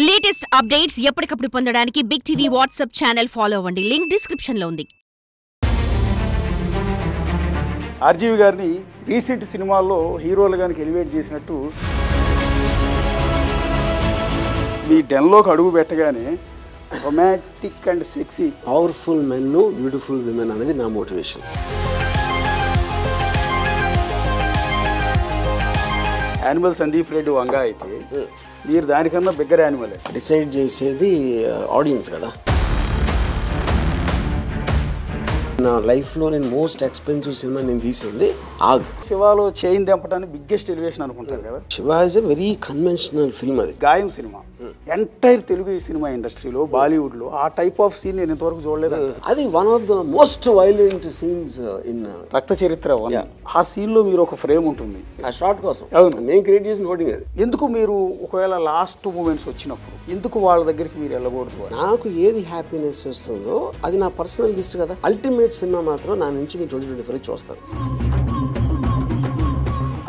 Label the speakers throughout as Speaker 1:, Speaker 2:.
Speaker 1: Latest updates ఎప్పటికప్పుడు పొందడానికి Big TV WhatsApp channel follow అవ్వండి. లింక్ డిస్క్రిప్షన్ లో ఉంది.
Speaker 2: ఆర్జీవి గారిని రీసెంట్ సినిమాల్లో హీరోలుగానికి ఎలివేట్ చేసినట్టు మీ డెన్లోకి అడుగు పెట్టగానే romantic and sexy
Speaker 3: powerful men beautiful women అనేది నా మోటివేషన్.
Speaker 2: యానిమల్ సందీప్ రెడ్డి వంగా అయితే మీరు దానికన్నా బిగ్గర్ యానిమలే.
Speaker 3: డిసైడ్ చేసేది ఆడియన్స్ కదా. నా లైఫ్లో నేను మోస్ట్ ఎక్స్పెన్సివ్ సినిమా నేను తీసింది ఆగ్.
Speaker 2: శివాలో చైన్ దింపడానికి బిగ్గెస్ట్ ఎలివేషన్ అనుకుంటారు కదా.
Speaker 3: Shiva is a very conventional film. అది
Speaker 2: గాయం సినిమా ఎంటైర్ తెలుగు సినిమా ఇండస్ట్రీలో బాలీవుడ్లో ఆ టైప్ ఆఫ్ సీన్ నేను ఇంతవరకు చూడలేదు.
Speaker 3: అది one of the most violent scenes in
Speaker 2: రక్త చరిత్ర. ఆ సీన్లో మీరు ఒక ఫ్రేమ్ ఉంటుంది
Speaker 3: ఆ షార్ట్ కోసం.
Speaker 2: అవును,
Speaker 3: నేను క్రియేట్ చేసిన హోర్డింగ్ అది.
Speaker 2: ఎందుకు మీరు ఒకవేళ లాస్ట్ మూమెంట్స్ వచ్చినప్పుడు ఎందుకు వాళ్ళ దగ్గరికి మీరు వెళ్ళకూడదు?
Speaker 3: నాకు ఏది హ్యాపీనెస్ ఇస్తుందో అది నా పర్సనల్ లిస్ట్ కదా. అల్టిమేట్ సినిమా మాత్రం నా నుంచి మీరు 2024 చూస్తారు.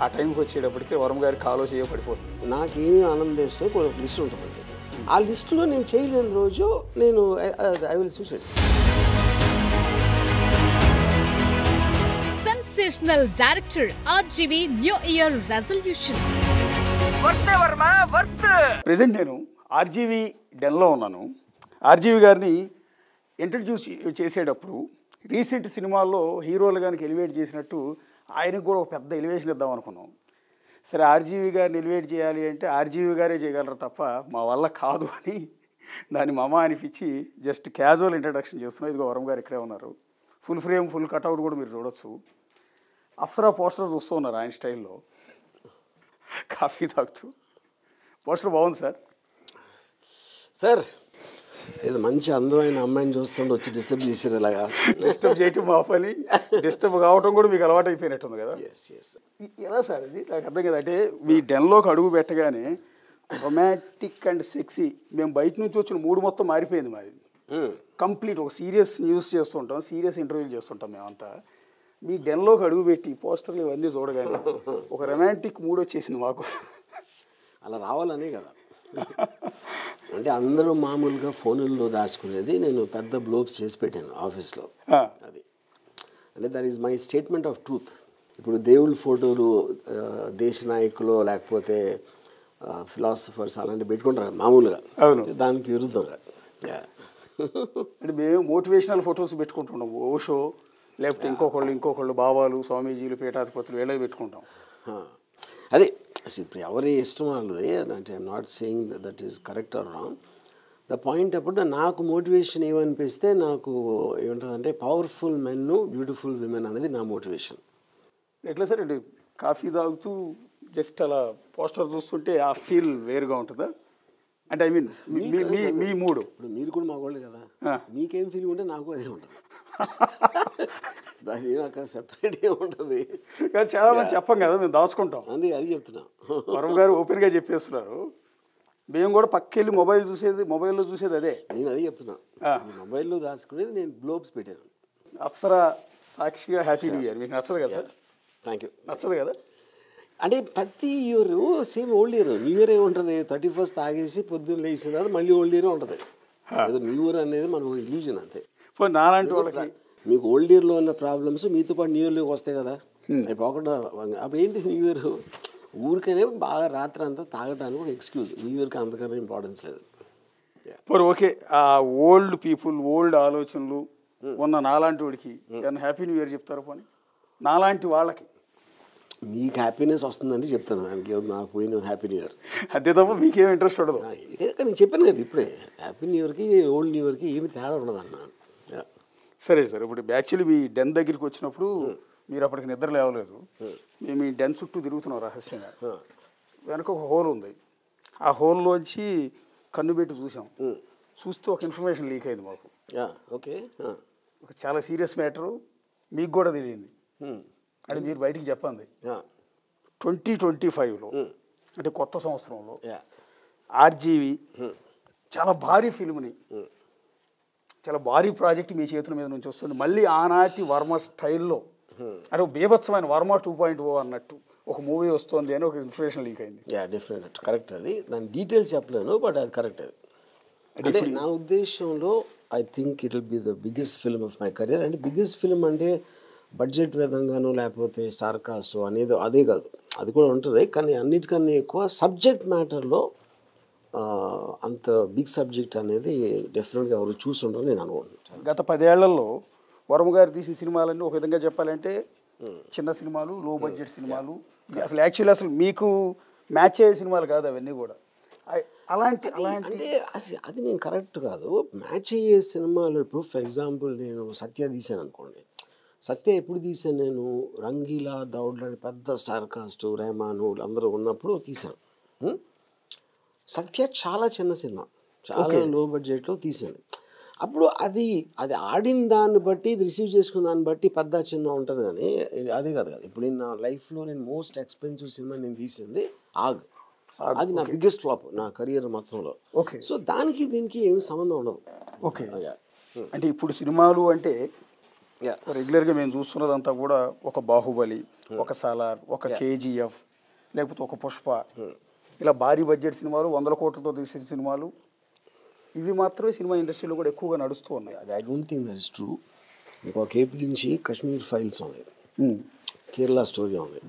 Speaker 2: ఆ టైంకి వచ్చేటప్పటికి వరం గారి కాలో చేయబడిపోతుంది.
Speaker 3: నాకేమీ ఆనందం ఇస్తే ఒక లిస్ట్ ఉంటుందండి. ఆ లిస్టులో నేను చేయలేని రోజు నేను I will suicide.
Speaker 4: Sensational director RGV new year resolution.
Speaker 2: Present నేను ఆర్జీవి డెన్లో ఉన్నాను. ఆర్జీవి గారిని ఇంట్రడ్యూస్ చేసేటప్పుడు రీసెంట్ సినిమాల్లో హీరోలుగానికి ఎలివేట్ చేసినట్టు ఆయనకు కూడా ఒక పెద్ద ఎలివేషన్ ఇద్దాం అనుకున్నాం. సరే, ఆర్జీవి గారిని ఎలివేట్ చేయాలి అంటే ఆర్జీవి గారే చేయగలరు తప్ప మా వల్ల కాదు అని దాన్ని మమ అనిపించి జస్ట్ క్యాజువల్ ఇంట్రడక్షన్ చేస్తున్నాం. ఇదిగో వరం గారు ఇక్కడే ఉన్నారు. ఫుల్ ఫ్రేమ్ ఫుల్ కట్అవుట్ కూడా మీరు చూడొచ్చు. అప్సరా పోస్టర్ చూస్తూ ఉన్నారు ఆయన స్టైల్లో కాఫీ తాగుతూ. పోస్టర్ బాగుంది సార్.
Speaker 3: సార్ ఇది మంచి అందమైన అమ్మాయిని చూస్తుంటే వచ్చి డిస్టర్బ్ చేసారు. ఇలాగా
Speaker 2: డిస్టర్బ్ చేయటం మా పని, డిస్టర్బ్ కావటం కూడా మీకు అలవాటు అయిపోయినట్టుంది కదా.
Speaker 3: ఎస్
Speaker 2: ఎలా సార్ ఇది నాకు అర్థం కదా. అంటే మీ డెన్లోకి అడుగు పెట్టగానే రొమాంటిక్ అండ్ సెక్సీ, మేము బయట నుంచి వచ్చిన మూడు మొత్తం మారిపోయింది మాది. కంప్లీట్ ఒక సీరియస్ న్యూస్ చేస్తుంటాం, సీరియస్ ఇంటర్వ్యూలు చేస్తుంటాం మేమంతా. మీ డెన్లోకి అడుగు పెట్టి పోస్టర్లు ఇవన్నీ చూడగానే ఒక రొమాంటిక్ మూడ్ వచ్చేసింది మాకు.
Speaker 3: అలా రావాలనే కదా. అంటే అందరూ మామూలుగా ఫోన్లలో దాచుకునేది నేను పెద్ద బ్లోబ్స్ చేసి పెట్టాను ఆఫీస్లో. అది అంటే that is my statement of truth. ఇప్పుడు దేవుళ్ళ ఫోటోలు దేశ నాయకులు లేకపోతే ఫిలాసఫర్స్ అలాంటివి పెట్టుకుంటారు కదా మామూలుగా.
Speaker 2: అవును,
Speaker 3: దానికి విరుద్ధంగా
Speaker 2: అంటే మేము మోటివేషనల్ ఫొటోస్ పెట్టుకుంటున్నాం. ఓషో లేకపోతే ఇంకొకళ్ళు బాబాలు, స్వామీజీలు, పీఠాధిపతులు వీళ్ళవి పెట్టుకుంటాం.
Speaker 3: అదే ఇప్పుడు ఎవరి ఇష్టం వాళ్ళది. అంటే I'm not saying that is correct or wrong. The point అప్పుడు నాకు మోటివేషన్ ఏమనిపిస్తే నాకు ఏముంటుందంటే పవర్ఫుల్ మెన్ బ్యూటిఫుల్ విమెన్ అనేది నా మోటివేషన్.
Speaker 2: ఎట్లా సార్ అంటే కాఫీ తాగుతూ జస్ట్ అలా పోస్టర్ చూస్తుంటే ఆ ఫీల్ వేరుగా ఉంటుందా? అంటే ఐ మీన్ మీ మూడు.
Speaker 3: ఇప్పుడు మీరు కూడా మా వాళ్ళు కదా, మీకేం ఫీలింగ్ ఉంటే నాకు అదే ఉంటుంది. అది అక్కడ సెపరేట్ ఏముంటుంది.
Speaker 2: కానీ చాలా మంది చెప్పం కదా, మేము దాచుకుంటాం.
Speaker 3: అందుకే అది చెప్తున్నా.
Speaker 2: వరం గారు ఓపెన్గా చెప్పేస్తున్నారు. మేము కూడా పక్కెళ్ళి మొబైల్లో చూసేది అదే.
Speaker 3: నేను అది చెప్తున్నా. మొబైల్లో దాచుకునేది నేను గ్లోబ్స్ పెట్టాను.
Speaker 2: అప్సరా సాక్షిగా హ్యాపీ న్యూ ఇయర్ మీకు నచ్చదు కదా?
Speaker 3: Thank you.
Speaker 2: నచ్చదు కదా?
Speaker 3: అంటే ప్రతి year same old year. New year ఏముంటుంది, 31st తాగేసి పొద్దున్న లేచిన తర్వాత మళ్ళీ ఓల్డ్ ఇయర్ ఉంటుంది. న్యూ ఇయర్ అనేది మనకు ఇల్యూజన్ అంతే.
Speaker 2: నాలాంటి వాళ్ళకి
Speaker 3: మీకు ఓల్డ్ ఇయర్లో ఉన్న ప్రాబ్లమ్స్ మీతో పాటు న్యూ ఇయర్లోకి వస్తాయి కదా. అవి పోకుండా అప్పుడు ఏంటి న్యూ ఇయర్ ఊరికనే బాగా రాత్రి అంతా తాగడానికి ఒక ఎక్స్క్యూజ్. న్యూ ఇయర్కి అంతకన్నా ఇంపార్టెన్స్ లేదు.
Speaker 2: ఓకే, ఆ ఓల్డ్ పీపుల్ ఓల్డ్ ఆలోచనలు ఉన్న నాలాంటి వాడికి ఏమన్నా హ్యాపీ న్యూ ఇయర్ చెప్తారు పోనీ? నాలాంటి వాళ్ళకి
Speaker 3: మీకు హ్యాపీనెస్ వస్తుందంటే చెప్తాను. దానికి నాకు పోయింది హ్యాపీ న్యూ ఇయర్.
Speaker 2: అంతే తప్ప మీకేం ఇంట్రెస్ట్ ఉండదు.
Speaker 3: నేను చెప్పాను కదా ఇప్పుడే, హ్యాపీ న్యూ ఇయర్కి ఓల్డ్ న్యూ ఇయర్కి ఏమి తేడా ఉండదు అన్న.
Speaker 2: సరే సార్, ఇప్పుడు యాక్చువల్లీ మీ డెన్ దగ్గరికి వచ్చినప్పుడు మీరు అప్పటికి నిద్ర లేవలేదు. మేము ఈ డెన్ చుట్టూ తిరుగుతున్నాం రహస్యంగా. వెనక ఒక హోల్ ఉంది. ఆ హోల్లోంచి కన్ను పెట్టి చూసాం. చూస్తూ ఒక ఇన్ఫర్మేషన్ లీక్ అయింది మాకు.
Speaker 3: ఓకే,
Speaker 2: ఒక చాలా సీరియస్ మ్యాటరు, మీకు కూడా తెలియంది. అంటే మీరు బయటికి చెప్పండి. 2025లో అంటే కొత్త సంవత్సరంలో ఆర్జీవి చాలా భారీ ఫిల్మ్ని, చాలా భారీ ప్రాజెక్ట్ మీ చేతుల మీద నుంచి వస్తుంది. మళ్ళీ ఆనాటి వర్మ స్టైల్లో, అంటే బీభత్సమైన వర్మ 2.0 అన్నట్టు ఒక మూవీ వస్తుంది అని ఒక ఇన్ఫర్మేషన్ లీక్ అయింది.
Speaker 3: Definite correct. అది దాని డీటెయిల్స్ చెప్పలేను, బట్ అది కరెక్ట్. అది అంటే నా ఉద్దేశంలో I think it will be the biggest film of my career. అంటే బిగ్గెస్ట్ ఫిల్మ్ అంటే బడ్జెట్ విధంగానో లేకపోతే స్టార్ కాస్ట్ అనేది అదే కాదు, అది కూడా ఉంటుంది. కానీ అన్నిటికన్నా ఎక్కువ సబ్జెక్ట్ మ్యాటర్లో అంత బిగ్ సబ్జెక్ట్ అనేది డెఫినెట్గా ఎవరు చూసుంటారని నేను అనుకుంటున్నాను.
Speaker 2: గత 10 ఏళ్లలో వర్మ గారు తీసిన సినిమాలన్నీ ఒక విధంగా చెప్పాలంటే చిన్న సినిమాలు, లో బడ్జెట్ సినిమాలు. అసలు యాక్చువల్లీ అసలు మీకు మ్యాచ్ అయ్యే సినిమాలు కాదు అవన్నీ కూడా. అలాంటి
Speaker 3: అంటే అది నేను కరెక్ట్ కాదు. మ్యాచ్ అయ్యే సినిమాలు ఇప్పుడు ఫర్ ఎగ్జాంపుల్ నేను సత్య తీసాను అనుకోండి. సత్య ఎప్పుడు తీసాను నేను? రంగీలా, దౌడ్ లాంటి పెద్ద స్టార్ కాస్ట్, రెహమాను అందరూ ఉన్నప్పుడు తీసాను. సత్య చాలా చిన్న సినిమా, చాలా లో బడ్జెట్లో తీసాను. అప్పుడు అది ఆడిన దాన్ని బట్టి, ఇది రిసీవ్ చేసుకున్న దాన్ని బట్టి పెద్ద చిన్న ఉంటుంది. కానీ అదే కాదు కదా. ఇప్పుడు నేను నా లైఫ్లో నేను మోస్ట్ ఎక్స్పెన్సివ్ సినిమా నేను తీసింది ఆగ్. అది నా బిగ్గెస్ట్ ఫ్లాప్ నా కెరియర్ మొత్తంలో. సో దానికి దీనికి ఏమి సంబంధం ఉండదు.
Speaker 2: ఓకే. అంటే ఇప్పుడు సినిమాలు అంటే రెగ్యులర్గా మేము చూస్తున్నదంతా కూడా ఒక బాహుబలి, ఒక సాలార్, ఒక కేజీఎఫ్, లేకపోతే ఒక పుష్ప, ఇలా భారీ బడ్జెట్ సినిమాలు 100 కోట్లతో తీసిన సినిమాలు ఇవి మాత్రమే సినిమా ఇండస్ట్రీలో కూడా ఎక్కువగా నడుస్తూ ఉన్నాయి.
Speaker 3: I don't think that is true. ఇంకొక ఏపీ నుంచి కాశ్మీర్ ఫైల్స్ ఉంది, కేరళ స్టోరీ ఉంది,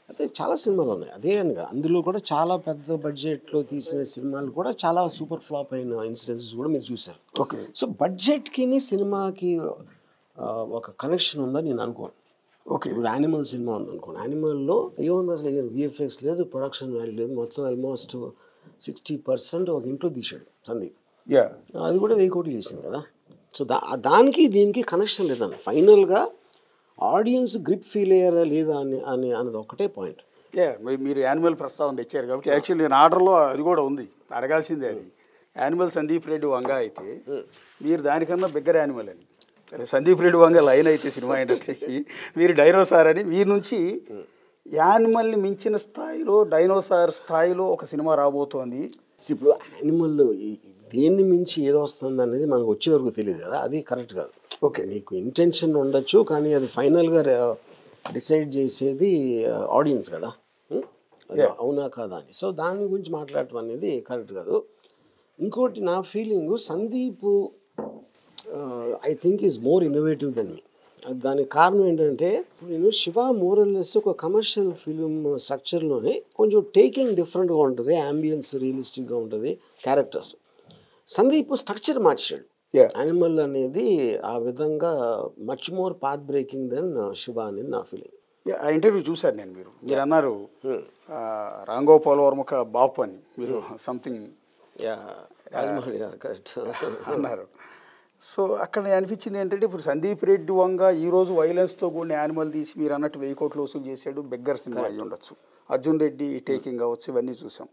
Speaker 3: అయితే చాలా సినిమాలు ఉన్నాయి. అదే అనగా అందులో కూడా చాలా పెద్ద బడ్జెట్లో తీసిన సినిమాలు కూడా చాలా సూపర్ ఫ్లాప్ అయిన ఇన్సిడెంట్స్ కూడా మీరు చూసారు.
Speaker 2: ఓకే.
Speaker 3: సో బడ్జెట్కి సినిమాకి ఒక కనెక్షన్ ఉందని నేను అనుకోను.
Speaker 2: ఓకే.
Speaker 3: ఇప్పుడు యానిమల్ సినిమా ఉంది అనుకోండి. యానిమల్లో ఏముంది అసలు? విఎఫ్ఎక్స్ లేదు, ప్రొడక్షన్ వాల్యూ లేదు, మొత్తం ఆల్మోస్ట్ 60% ఒక ఇంట్లో తీసాడు సందీప్. అది కూడా 1000 కోట్లు చేసింది కదా. సో దానికి దీనికి కనెక్షన్ లేదన్న. ఫైనల్గా ఆడియన్స్ గ్రిప్ ఫీల్ అయ్యారా లేదా అన్నది ఒకటే పాయింట్.
Speaker 2: మీరు యానిమల్ ప్రస్తావన తెచ్చారు కాబట్టి యాక్చువల్లీ నేను ఆర్డర్లో అది కూడా ఉంది, అడగాల్సిందే. అది యానిమల్ సందీప్ రెడ్డి వంగ అయితే మీరు దానికన్నా బిగ్గర్ యానిమల్ అని. సందీప్ రెడ్డి వంగ లైన్ అయితే సినిమా ఇండస్ట్రీకి, మీరు డైనోసార్ అని. మీరు నుంచి యానిమల్ని మించిన స్థాయిలో, డైనోసార్ స్థాయిలో ఒక సినిమా రాబోతోంది.
Speaker 3: ఇప్పుడు యానిమల్ దేన్ని మించి ఏదో వస్తుంది అనేది మనకు వచ్చే వరకు తెలియదు కదా, అది కరెక్ట్ కాదు. ఓకే, నీకు ఇంటెన్షన్ ఉండొచ్చు, కానీ అది ఫైనల్గా డిసైడ్ చేసేది ఆడియన్స్ కదా, అవునా కాదా అని. సో దాని గురించి మాట్లాడటం అనేది కరెక్ట్ కాదు. ఇంకోటి నా feeling, Sandeep I think is more innovative than me. దానికి కారణం ఏంటంటే నేను శివ మోరల్లెస్ ఒక కమర్షియల్ ఫిలిం స్ట్రక్చర్లోనే కొంచెం టేకింగ్ డిఫరెంట్గా ఉంటుంది, అంబియన్స్ రియలిస్టిక్గా ఉంటుంది, క్యారెక్టర్స్. సందీప్ స్ట్రక్చర్ మార్చాడు. యానిమల్ అనేది ఆ విధంగా much more path breaking than Shiva అనేది నా ఫీలింగ్.
Speaker 2: ఆ ఇంటర్వ్యూ చూశాను నేను. మీరు అన్నారు రాంగోపాల్ వర్మక బాపు అని, మీరు సంథింగ్
Speaker 3: కరెక్ట్
Speaker 2: అన్నారు. సో అక్కడ అనిపించింది ఏంటంటే ఇప్పుడు సందీప్ రెడ్డి వంగ ఈరోజు వైలెన్స్తో కూడిన యానిమల్ తీసి మీరు అన్నట్టు 1000 కోట్లు వసూలు చేసాడు, బెగ్గర్ సినిమా అయ్యి ఉండొచ్చు. అర్జున్ రెడ్డి టేకింగ్ కావచ్చు, ఇవన్నీ చూసాం.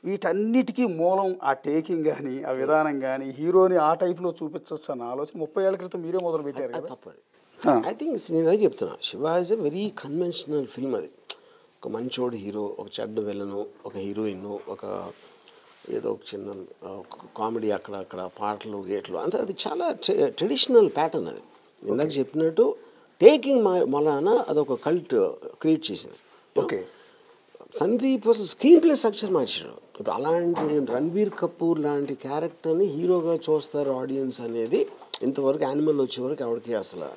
Speaker 2: వీటన్నిటికీ మూలం ఆ టేకింగ్ కానీ, ఆ విధానం కానీ, హీరోని ఆ టైప్లో చూపించవచ్చు అన్న ఆలోచన 30 ఏళ్ల క్రితం మీరే మొదలు పెట్టారు కదా.
Speaker 3: తప్పది. ఐ థింక్ నేను అదే చెప్తున్నా, Shiva is a very conventional film. అది ఒక మంచోడు హీరో, ఒక చెడ్డ విలను, ఒక హీరోయిన్, ఒక ఏదో ఒక చిన్న కామెడీ, అక్కడ పాటలు గేట్లు అంతా, అది చాలా ట్రెడిషనల్ ప్యాటర్న్. అది ఇందాక చెప్పినట్టు టేకింగ్ మొలాన అదొక కల్ట్ క్రియేట్ చేసింది.
Speaker 2: ఓకే.
Speaker 3: సందీప్ అసలు స్క్రీన్ ప్లే స్ట్రక్చర్ మార్చాడు. ఇప్పుడు అలాంటి రణ్బీర్ కపూర్ లాంటి క్యారెక్టర్ని హీరోగా చూస్తారు ఆడియన్స్ అనేది ఇంతవరకు యానిమల్ వచ్చేవరకు ఎవరికి అసలు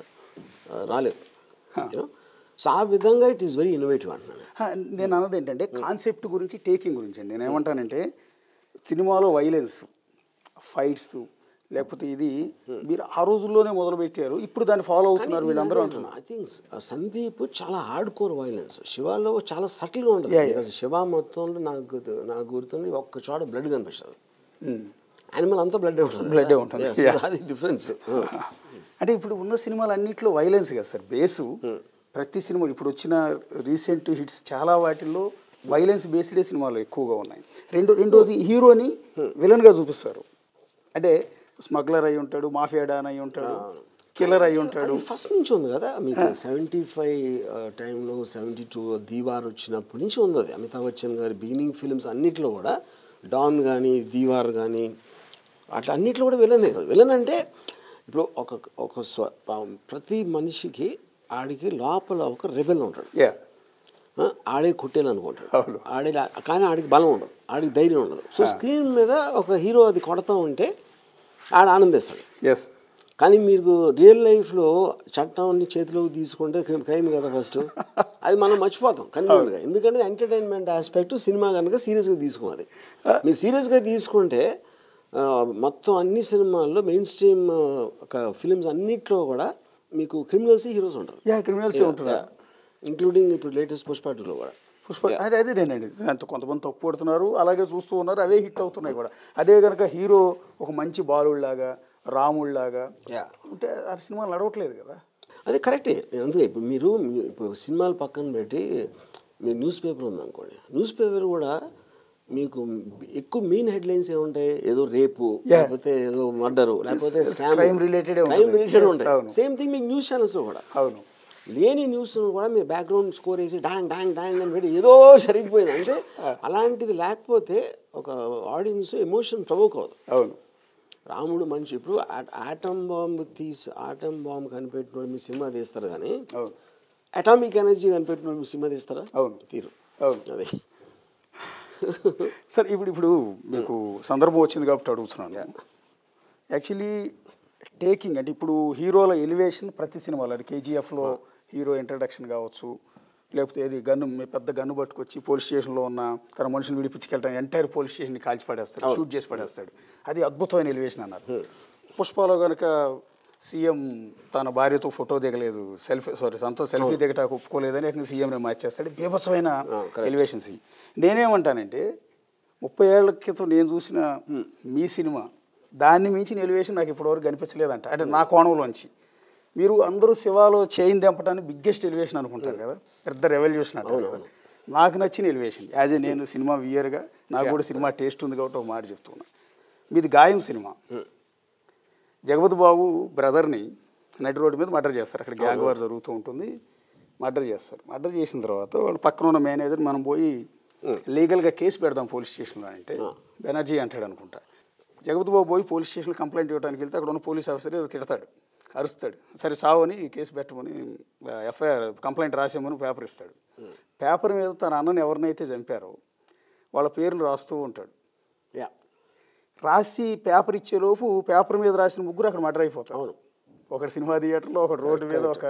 Speaker 3: రాలేదు. సో ఆ విధంగా ఇట్ ఈస్ వెరీ ఇన్నోవేటివ్ అంటున్నాను.
Speaker 2: నేను అన్నది ఏంటంటే కాన్సెప్ట్ గురించి, టేకింగ్ గురించి అండి. నేను ఏమంటానంటే సినిమాలో వైలెన్స్, ఫైట్స్, లేకపోతే ఇది మీరు ఆ రోజుల్లోనే మొదలుపెట్టారు, ఇప్పుడు దాన్ని ఫాలో అవుతున్నారు వీళ్ళందరూ అంటున్నారు.
Speaker 3: ఐ థింక్ సందీప్ చాలా హార్డ్ కోర్ వైలెన్స్, శివాలో చాలా సటిల్గా ఉంటుంది. శివ మొత్తంలో నాకు గుర్తుంది ఒక్క చోట బ్లడ్ కనిపిస్తుంది. యానిమల్ అంతా బ్లడ్ ఉంటుంది. అది డిఫరెన్స్.
Speaker 2: అంటే ఇప్పుడు ఉన్న సినిమాలు అన్నింటిలో వైలెన్స్ కదా సార్ బేసు. ప్రతి సినిమా ఇప్పుడు వచ్చిన రీసెంట్ హిట్స్ చాలా వాటిల్లో వైలెన్స్ బేస్డే సినిమాలు ఎక్కువగా ఉన్నాయి. రెండోది హీరోని విలన్గా చూపిస్తారు. అంటే స్మగ్లర్ అయి ఉంటాడు, మాఫియా డాన్ అయి ఉంటాడు, కిల్లర్ అయి ఉంటాడు.
Speaker 3: ఫస్ట్ నుంచి ఉంది కదా మీకు. 75 టైంలో 72 దీవార్ వచ్చినప్పటి నుంచి ఉంది అది. అమితాబ్ బచ్చన్ గారి బిగినింగ్ ఫిల్మ్స్ అన్నిట్లో కూడా డాన్ కానీ, దీవార్ కానీ అట్లా అన్నిట్లో కూడా విలనే కదా. విలన్ అంటే ఇప్పుడు ఒక ప్రతి మనిషికి ఆడికి లోపల ఒక రెబెల్ ఉంటాడు. ఆడే కొట్టేయాలనుకుంటాడు, ఆడే, కానీ ఆడికి బలం ఉండదు, ఆడికి ధైర్యం ఉండదు. సో స్క్రీన్ మీద ఒక హీరో అది కొడతా ఉంటే ఆడ ఆనందిస్తాడు.
Speaker 2: ఎస్.
Speaker 3: కానీ మీరు రియల్ లైఫ్లో చట్టాన్ని చేతిలోకి తీసుకుంటే క్రైమ్ కదా ఫస్ట్, అది మనం మర్చిపోతాం కన్వీనియంట్గా. ఎందుకంటే ఎంటర్టైన్మెంట్ ఆస్పెక్ట్ సినిమా కనుక సీరియస్గా తీసుకోవాలి. మీరు సీరియస్గా తీసుకుంటే మొత్తం అన్ని సినిమాల్లో మెయిన్ స్ట్రీమ్ ఫిలిమ్స్ అన్నిట్లో కూడా మీకు క్రిమినల్స్ హీరోస్ ఉంటారు.
Speaker 2: క్రిమినల్స్ ఉంటారు,
Speaker 3: ఇంక్లూడింగ్ ఇప్పుడు లేటెస్ట్ పుష్ప 2లో కూడా.
Speaker 2: అదే నేనండి, అంత కొంతమంది తప్పు పడుతున్నారు, అలాగే చూస్తూ ఉన్నారు, అవే హిట్ అవుతున్నాయి కూడా. అదే కనుక హీరో ఒక మంచి బాలుడిలాగా రాముడిలాగా అంటే ఆ సినిమాలు నడవట్లేదు కదా.
Speaker 3: అదే కరెక్టే. అందుకే ఇప్పుడు సినిమాలు పక్కన పెట్టి మీరు న్యూస్ పేపర్ ఉందనుకోండి, న్యూస్ పేపర్ కూడా మీకు ఎక్కువ మెయిన్ హెడ్లైన్స్ ఏముంటాయి, ఏదో రేపు, లేకపోతే ఏదో మర్డరు, లేకపోతే
Speaker 2: క్రైమ్ రిలేటెడ్
Speaker 3: ఉంటాయి. సేమ్ థింగ్ మీకు న్యూస్ ఛానల్స్లో కూడా.
Speaker 2: అవును,
Speaker 3: లేని న్యూస్ కూడా మీరు బ్యాక్గ్రౌండ్ స్కోర్ వేసి డాంగ్ డాంగ్ డాంగ్ అని పెట్టి ఏదో జరిగిపోయింది అంటే అలాంటిది లేకపోతే ఒక ఆడియన్స్ ఎమోషన్ ప్రవోక్ అవుతుంది.
Speaker 2: అవును,
Speaker 3: రాముడు మనిషి ఇప్పుడు ఆటమ్ బాంబు కనిపెట్టినోడు మీ సినిమా తీస్తారు, కానీ అటామిక్ ఎనర్జీ కనిపెట్టినోడు మీ సినిమా తీస్తారా?
Speaker 2: అవును,
Speaker 3: తీరు.
Speaker 2: అవును.
Speaker 3: అదే
Speaker 2: సార్, ఇప్పుడు మీకు సందర్భం వచ్చింది కాబట్టి అడుగుతున్నాను. యాక్చువల్లీ టేకింగ్ అంటే ఇప్పుడు హీరోల ఎలివేషన్ ప్రతి సినిమాలో, అది కేజీఎఫ్లో హీరో ఇంట్రడక్షన్ కావచ్చు, లేకపోతే ఏది పెద్ద గన్ను పట్టుకొచ్చి పోలీస్ స్టేషన్లో ఉన్న తన మనుషులు విడిపించుకెళ్తాను, ఎంటైర్ పోలీస్ స్టేషన్ని కాల్చి పడేస్తాడు, షూట్ చేసి పడేస్తాడు. అది అద్భుతమైన ఎలివేషన్ అన్నారు. పుష్పలో కనుక సీఎం తన భార్యతో ఫోటో దిగలేదు, సొంత సెల్ఫీ దిగటా ఒప్పుకోలేదని అక్కడ సీఎంని మార్చేస్తాడు. బీభత్సమైన ఎలివేషన్స్. నేనేమంటానంటే 30 ఏళ్ల క్రితం నేను చూసిన మీ సినిమా దాన్ని మించిన ఎలివేషన్ నాకు ఇప్పటివరకు కనిపించలేదంట. అంటే నా కోణంలోంచి మీరు అందరూ శివాలో చైన్ దింపడానికి బిగ్గెస్ట్ ఎలివేషన్ అనుకుంటారు కదా, పెద్ద రెవల్యూషన్ అంటారు కదా. నాకు నచ్చిన ఎలివేషన్ యాజ్ ఏ నేను సినిమా వ్యూయర్గా నాకు కూడా సినిమా టేస్ట్ ఉంది కాబట్టి ఒక మాట చెప్తున్నా. మీది గాయం సినిమా. జగపతి బాబు బ్రదర్ని నడి రోడ్డు మీద మర్డర్ చేస్తారు, అక్కడ గ్యాంగ్ వార్ జరుగుతూ ఉంటుంది, మర్డర్ చేస్తారు. మర్డర్ చేసిన తర్వాత వాళ్ళు పక్కన ఉన్న మేనేజర్ మనం పోయి లీగల్గా కేసు పెడదాం పోలీస్ స్టేషన్లో అంటే బెనర్జీ అంటాడు అనుకుంటా. జగపతి బాబు పోయి పోలీస్ స్టేషన్లో కంప్లైంట్ ఇవ్వడానికి వెళ్తే అక్కడ ఉన్న పోలీస్ ఆఫీసర్ ఏదో తిడతాడు, అరుస్తాడు. సరే సావని కేసు పెట్టమని ఎఫ్ఐఆర్ కంప్లైంట్ రాసేమని పేపర్ ఇస్తాడు. పేపర్ మీద తన అన్నని ఎవరినైతే చంపారో వాళ్ళ పేర్లు రాస్తూ ఉంటాడు. రాసి పేపర్ ఇచ్చేలోపు పేపర్ మీద రాసిన ముగ్గురు అక్కడ మర్డర్ అయిపోతారు.
Speaker 3: అవును,
Speaker 2: ఒకటి సినిమా థియేటర్లో, ఒకటి రోడ్డు మీద, ఒక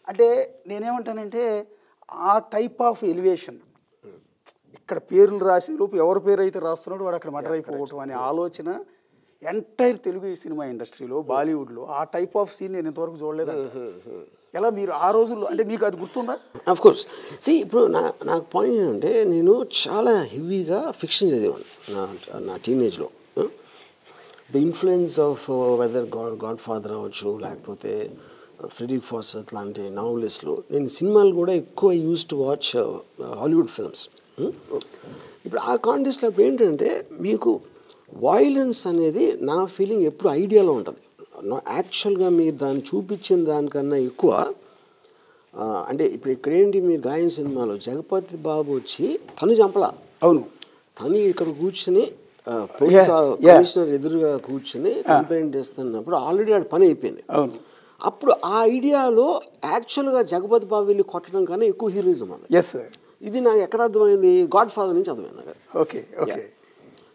Speaker 2: అంటే నేనేమంటానంటే ఆ టైప్ ఆఫ్ ఎలివేషన్ ఇక్కడ పేర్లు రాసే లోపు ఎవరి పేరు అయితే రాస్తున్నాడో వాడు అక్కడ మర్డర్ అయిపోవటం అనే ఆలోచన ఎంటైర్ తెలుగు సినిమా ఇండస్ట్రీలో, బాలీవుడ్లో ఆ టైప్ ఆఫ్ సీన్ నేను ఇంతవరకు చూడలేదు. ఎలా మీరు ఆ రోజుల్లో అంటే మీకు అది గుర్తుందా?
Speaker 3: Of course. ఇప్పుడు నాకు పాయింట్ ఏంటంటే నేను చాలా హెవీగా ఫిక్షన్ చదివాను నా టీనేజ్లో. The influence of whether Godfather అవ్వచ్చు, లేకపోతే ఫ్రెడరిక్ ఫాసెట్ లాంటి నావలిస్టులు. నేను సినిమాలు కూడా ఎక్కువ use to watch Hollywood films. ఇప్పుడు ఆ కాంటెక్స్ట్లో అప్పుడు ఏంటంటే మీకు వాయిలెన్స్ అనేది నా ఫీలింగ్ ఎప్పుడు ఐడియాలో ఉంటుంది. యాక్చువల్గా మీరు దాన్ని చూపించిన దానికన్నా ఎక్కువ అంటే ఇప్పుడు ఇక్కడేంటి మీరు గాయం సినిమాలో జగపతి బాబు వచ్చి తను చంపలా.
Speaker 2: అవును,
Speaker 3: తను ఇక్కడ కూర్చుని పోలీస్ కమిషనర్ ఎదురుగా కూర్చుని కంప్లైంట్ చేస్తున్నప్పుడు ఆల్రెడీ ఆడ పని అయిపోయింది.
Speaker 2: అవును,
Speaker 3: అప్పుడు ఆ ఐడియాలో యాక్చువల్గా జగపతి బాబు వెళ్ళి కొట్టడం కన్నా ఎక్కువ హీరోయిజం ఉంది.
Speaker 2: ఎస్,
Speaker 3: ఇది నాకు ఎక్కడ అర్థమైంది, గాడ్ ఫాదర్ నుంచి అర్థమైంది నాకు.
Speaker 2: Okay okay.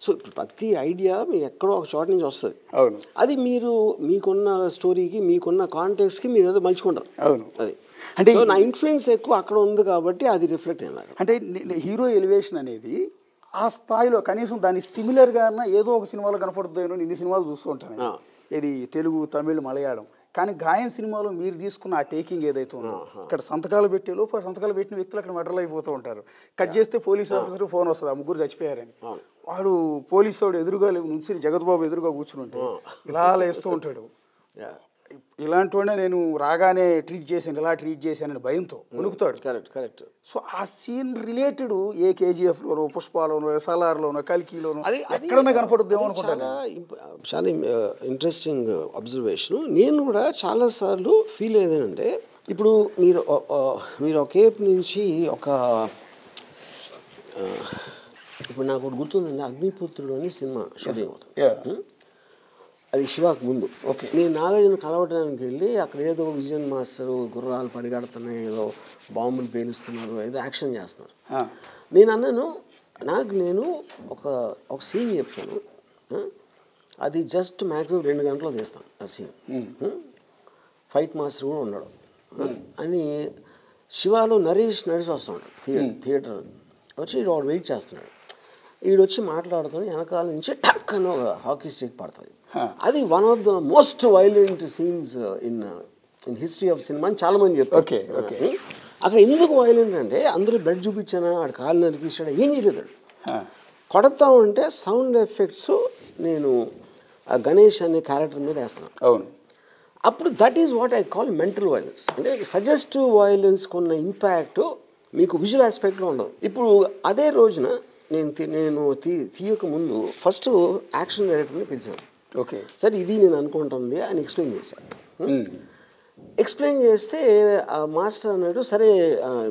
Speaker 3: సో ఇప్పుడు ప్రతి ఐడియా మీకు ఎక్కడో ఒక చోట నుంచి వస్తుంది.
Speaker 2: అవును,
Speaker 3: అది మీరు మీకున్న స్టోరీకి మీకున్న కాంటెక్స్కి మీరు ఏదో మలుచుకుంటారు.
Speaker 2: అవును,
Speaker 3: అది అంటే నా ఇన్ఫ్లుయెన్స్ ఎక్కువ అక్కడ ఉంది కాబట్టి అది రిఫ్లెక్ట్ అయింది.
Speaker 2: అంటే హీరో ఎలివేషన్ అనేది ఆ స్థాయిలో కనీసం దాని సిమిలర్గా ఏదో ఒక సినిమాలో కనపడుతుందో. ఇన్ని సినిమాలు చూస్తూ ఉంటాను, ఇది తెలుగు, తమిళ్, మలయాళం. కానీ గాయం సినిమాలో మీరు తీసుకున్న ఆ టేకింగ్ ఏదైతే ఉందో, ఇక్కడ సంతకాలు పెట్టే లోపు సంతకాలు పెట్టిన వ్యక్తులు అక్కడ మర్డర్లు అయిపోతూ ఉంటారు. కట్ చేస్తే పోలీస్ ఆఫీసర్ ఫోన్ వస్తుంది, ఆ ముగ్గురు చచ్చిపోయారని. వాడు పోలీసు వాడు ఎదురుగా నుంచి జగత్బాబు ఎదురుగా కూర్చుని ఉంటే ఇలా వేస్తూ ఉంటాడు. ఇలాంటి వాడినే నేను రాగానే ట్రీట్ చేశాను, ఇలా ట్రీట్ చేశానని భయంతో ఉనుకుతాడు.
Speaker 3: Correct correct.
Speaker 2: సో ఆ సీన్ రిలేటెడ్ ఏ కేజీఎఫ్లోనో, పుష్పాలోనో, ఎస్ఎల్ఆర్లోనో, కల్కీలోనో ఎక్కడన్నా కనపడుద్దేమో అనుకుంటాను.
Speaker 3: చాలా ఇంట్రెస్టింగ్ అబ్జర్వేషన్. నేను కూడా చాలాసార్లు ఫీల్ అయ్యేదంటే ఇప్పుడు మీరు ఒక ఏపు నుంచి ఒక ఇప్పుడు నాకు ఒకటి గుర్తుందండి, అగ్నిపుత్రుడు అని సినిమా షూటింగ్ అవుతుంది. అది శివాకు ముందు. నేను నాగార్జున కలవడానికి వెళ్ళి అక్కడ ఏదో విజయన్ మాస్టర్ గుర్రాలు పరిగెడుతున్నాయి, ఏదో బాంబులు పేలుస్తున్నారు, ఏదో యాక్షన్ చేస్తున్నారు. నేను అన్నాను, నేను ఒక సీన్ చెప్తాను, అది జస్ట్ మ్యాక్సిమం 2 గంటలు తీస్తాను ఆ సీన్, ఫైట్ మాస్టర్ కూడా ఉన్నాడు అని. శివాలో నరేష్ నడిచి వస్తున్నాడు థియేటర్ వచ్చి, వాడు వెయిట్ చేస్తున్నాడు. వీడొచ్చి మాట్లాడుతూ వెనకాల నుంచి టక్ అని ఒక హాకీ స్టిక్ పడుతుంది. అది one of the most violent scenes in history of cinema అని చాలా మంది చెప్తారు. అక్కడ ఎందుకు వైలెంట్ అంటే అందరూ బ్లడ్ చూపించానా, ఆడు కాలు నరికిస్తాడు, ఏం చేయలేదు. కొడతా ఉంటే సౌండ్ ఎఫెక్ట్స్ నేను ఆ గణేష్ అనే క్యారెక్టర్ మీద వేస్తున్నాను.
Speaker 2: అవును.
Speaker 3: అప్పుడు that is what I call mental violence. అంటే సజెస్టివ్ వైలెన్స్కి ఉన్న ఇంపాక్ట్ మీకు విజువల్ ఆస్పెక్ట్లో ఉండదు. ఇప్పుడు అదే రోజున నేను తీయక ముందు ఫస్ట్ యాక్షన్ డైరెక్టర్ని పిలిచాను.
Speaker 2: ఓకే,
Speaker 3: సరే ఇది నేను అనుకుంటుంది అని ఎక్స్ప్లెయిన్ చేశాను. ఎక్స్ప్లెయిన్ చేస్తే ఆ మాస్టర్ అన్నాడు, సరే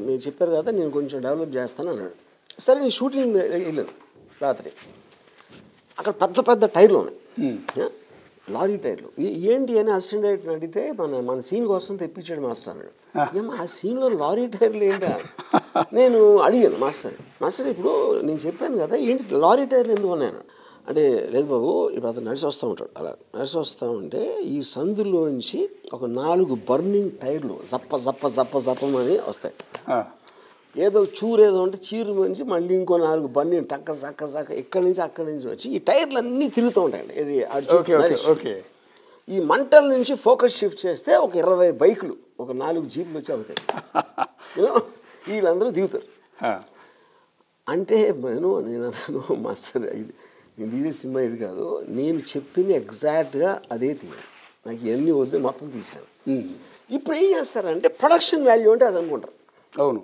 Speaker 3: మీరు చెప్పారు కదా నేను కొంచెం డెవలప్ చేస్తాను అన్నాడు. సరే నేను షూటింగ్ వెళ్ళాను రాత్రి. అక్కడ పెద్ద పెద్ద టైర్లు ఉన్నాయి, లారీ టైర్లు. ఏంటి అని అసిస్టెంట్ డైరెక్టర్ అడిగితే మన సీన్ కోసం తెప్పించాడు మాస్టర్ అన్నాడు. ఏమో ఆ సీన్లో లారీ టైర్లు ఏంటా నేను అడిగాను మాస్టర్ ఇప్పుడు నేను చెప్పాను కదా, ఏంటి లారీ టైర్లు ఎందుకు ఉన్నాను అంటే, లేదు బాబు ఇప్పుడు అతను నడిచి వస్తూ ఉంటాడు. అలా నడిచి వస్తూ ఉంటే ఈ సందులోంచి ఒక 4 బర్నింగ్ టైర్లు జప్పమని వస్తాయి. ఏదో ఏదో అంటే చీరు నుంచి మళ్ళీ ఇంకో 4 బర్నింగ్ టక్క ఇక్కడి నుంచి అక్కడి నుంచి వచ్చి ఈ టైర్లు అన్నీ తిరుగుతూ ఉంటాయండి. ఇది ఈ మంటల నుంచి ఫోకస్ షిఫ్ట్ చేస్తే ఒక 20 బైకులు, ఒక 4 జీపులు వచ్చి అవుతాయి. వీళ్ళందరూ దిగుతారు. అంటే నేను అన్నాను, మాస్టర్ ఇది నేను తీసే సినిమా ఇది కాదు, నేను చెప్పింది ఎగ్జాక్ట్గా అదే తీయాలి, నాకు ఇవన్నీ వద్దు మొత్తం తీసాను. ఇప్పుడు ఏం చేస్తారంటే ప్రొడక్షన్ వాల్యూ అంటే అది అనుకుంటారు.
Speaker 2: అవును.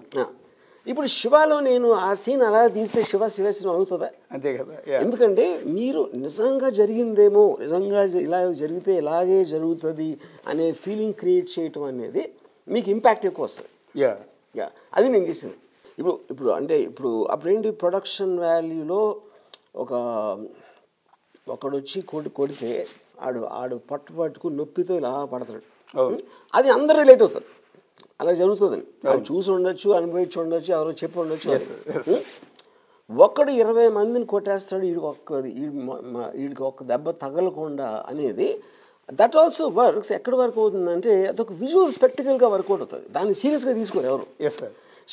Speaker 3: ఇప్పుడు శివాలో నేను ఆ సీన్ అలా తీస్తే శివ సినిమా అవుతుందా?
Speaker 2: అంతే కదా.
Speaker 3: ఎందుకంటే మీరు నిజంగా జరిగిందేమో, నిజంగా ఇలా జరిగితే ఇలాగే జరుగుతుంది అనే ఫీలింగ్ క్రియేట్ చేయటం అనేది మీకు ఇంపాక్ట్ ఎక్కువ వస్తుంది. అది నేను చేసింది. ఇప్పుడు అంటే అప్పుడేంటి ప్రొడక్షన్ వాల్యూలో ఒకడు వచ్చి కొడితే ఆడు పట్టుకు నొప్పితో ఇలా పడతాడు. అది అందరు రిలేట్ అవుతారు, అలా జరుగుతుందని చూసి ఉండొచ్చు, అనుభవించి ఉండొచ్చు, ఎవరో చెప్పి ఉండొచ్చు. ఒకడు 20 మందిని కొట్టేస్తాడు, వీడికి ఒక్క దెబ్బ తగలకుండా అనేది దట్ ఆల్సో వర్క్స్. ఎక్కడి వరకు అవుతుందంటే అదొక విజువల్ స్పెక్టికల్గా వర్కౌట్ అవుతుంది, దాన్ని సీరియస్గా తీసుకోరు ఎవరు.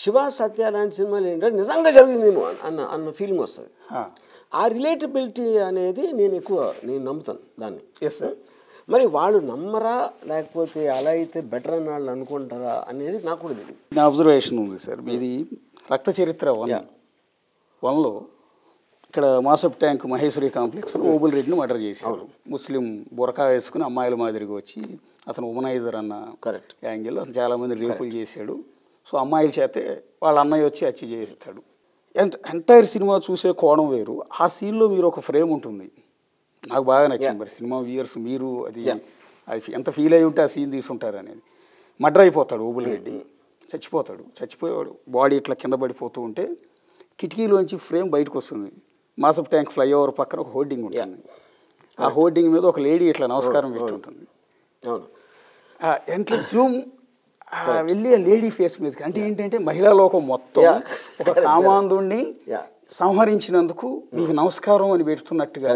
Speaker 3: శివ సత్య లాంటి సినిమాలు ఏంటంటే నిజంగా జరిగిందేమో అన్న ఫీలింగ్ వస్తుంది. ఆ రిలేటబిలిటీ అనేది నేను నమ్ముతాను దాన్ని. మరి వాళ్ళు నమ్మరా లేకపోతే అలా అయితే బెటర్ అని వాళ్ళు అనుకుంటారా అనేది నాకు కూడా తెలియదు.
Speaker 2: నా అబ్జర్వేషన్ ఉంది సార్, మీది రక్త చరిత్ర 1లో ఇక్కడ మాసప్ ట్యాంక్ మహేశ్వరి కాంప్లెక్స్లో ఓబుల్ రెడ్డిని మర్డర్ చేశారు. ముస్లిం బురకా వేసుకుని అమ్మాయిల మాదిరిగా వచ్చి అతను ఉమనైజర్ అన్న
Speaker 3: కరెక్ట్
Speaker 2: యాంగిల్లో అతను చాలామంది రేపులు చేశాడు. సో అమ్మాయిల చేతే వాళ్ళ అన్నయ్య వచ్చి హత్య చేయిస్తాడు. ఎంటైర్ సినిమా చూసే కోణం వేరు. ఆ సీన్లో మీరు ఒక ఫ్రేమ్ ఉంటుంది, నాకు బాగా నచ్చింది. మరి సినిమా వ్యూయర్స్ మీరు అది ఎంత ఫీల్ అయి ఉంటే ఆ సీన్ తీసుంటారు అనేది. మర్డర్ అయిపోతాడు ఓబుల్ రెడ్డి, చచ్చిపోయాడు. బాడీ ఇట్లా కింద పడిపోతూ ఉంటే కిటికీలోంచి ఫ్రేమ్ బయటకు వస్తుంది. మాసప్ ట్యాంక్ ఫ్లైఓవర్ పక్కన ఒక హోర్డింగ్ ఉంటుంది. ఆ హోర్డింగ్ మీద ఒక లేడీ ఇట్లా నమస్కారం పెట్టి ఉంటుంది. ఎంట్లో జూమ్ వెళ్ళి ఆ లేడీ ఫేస్ మీదకి, అంటే ఏంటంటే మహిళా లోకం మొత్తం ఒక కామాంధుడిని సంహరించినందుకు మీకు నమస్కారం అని పెడుతున్నట్టుగా.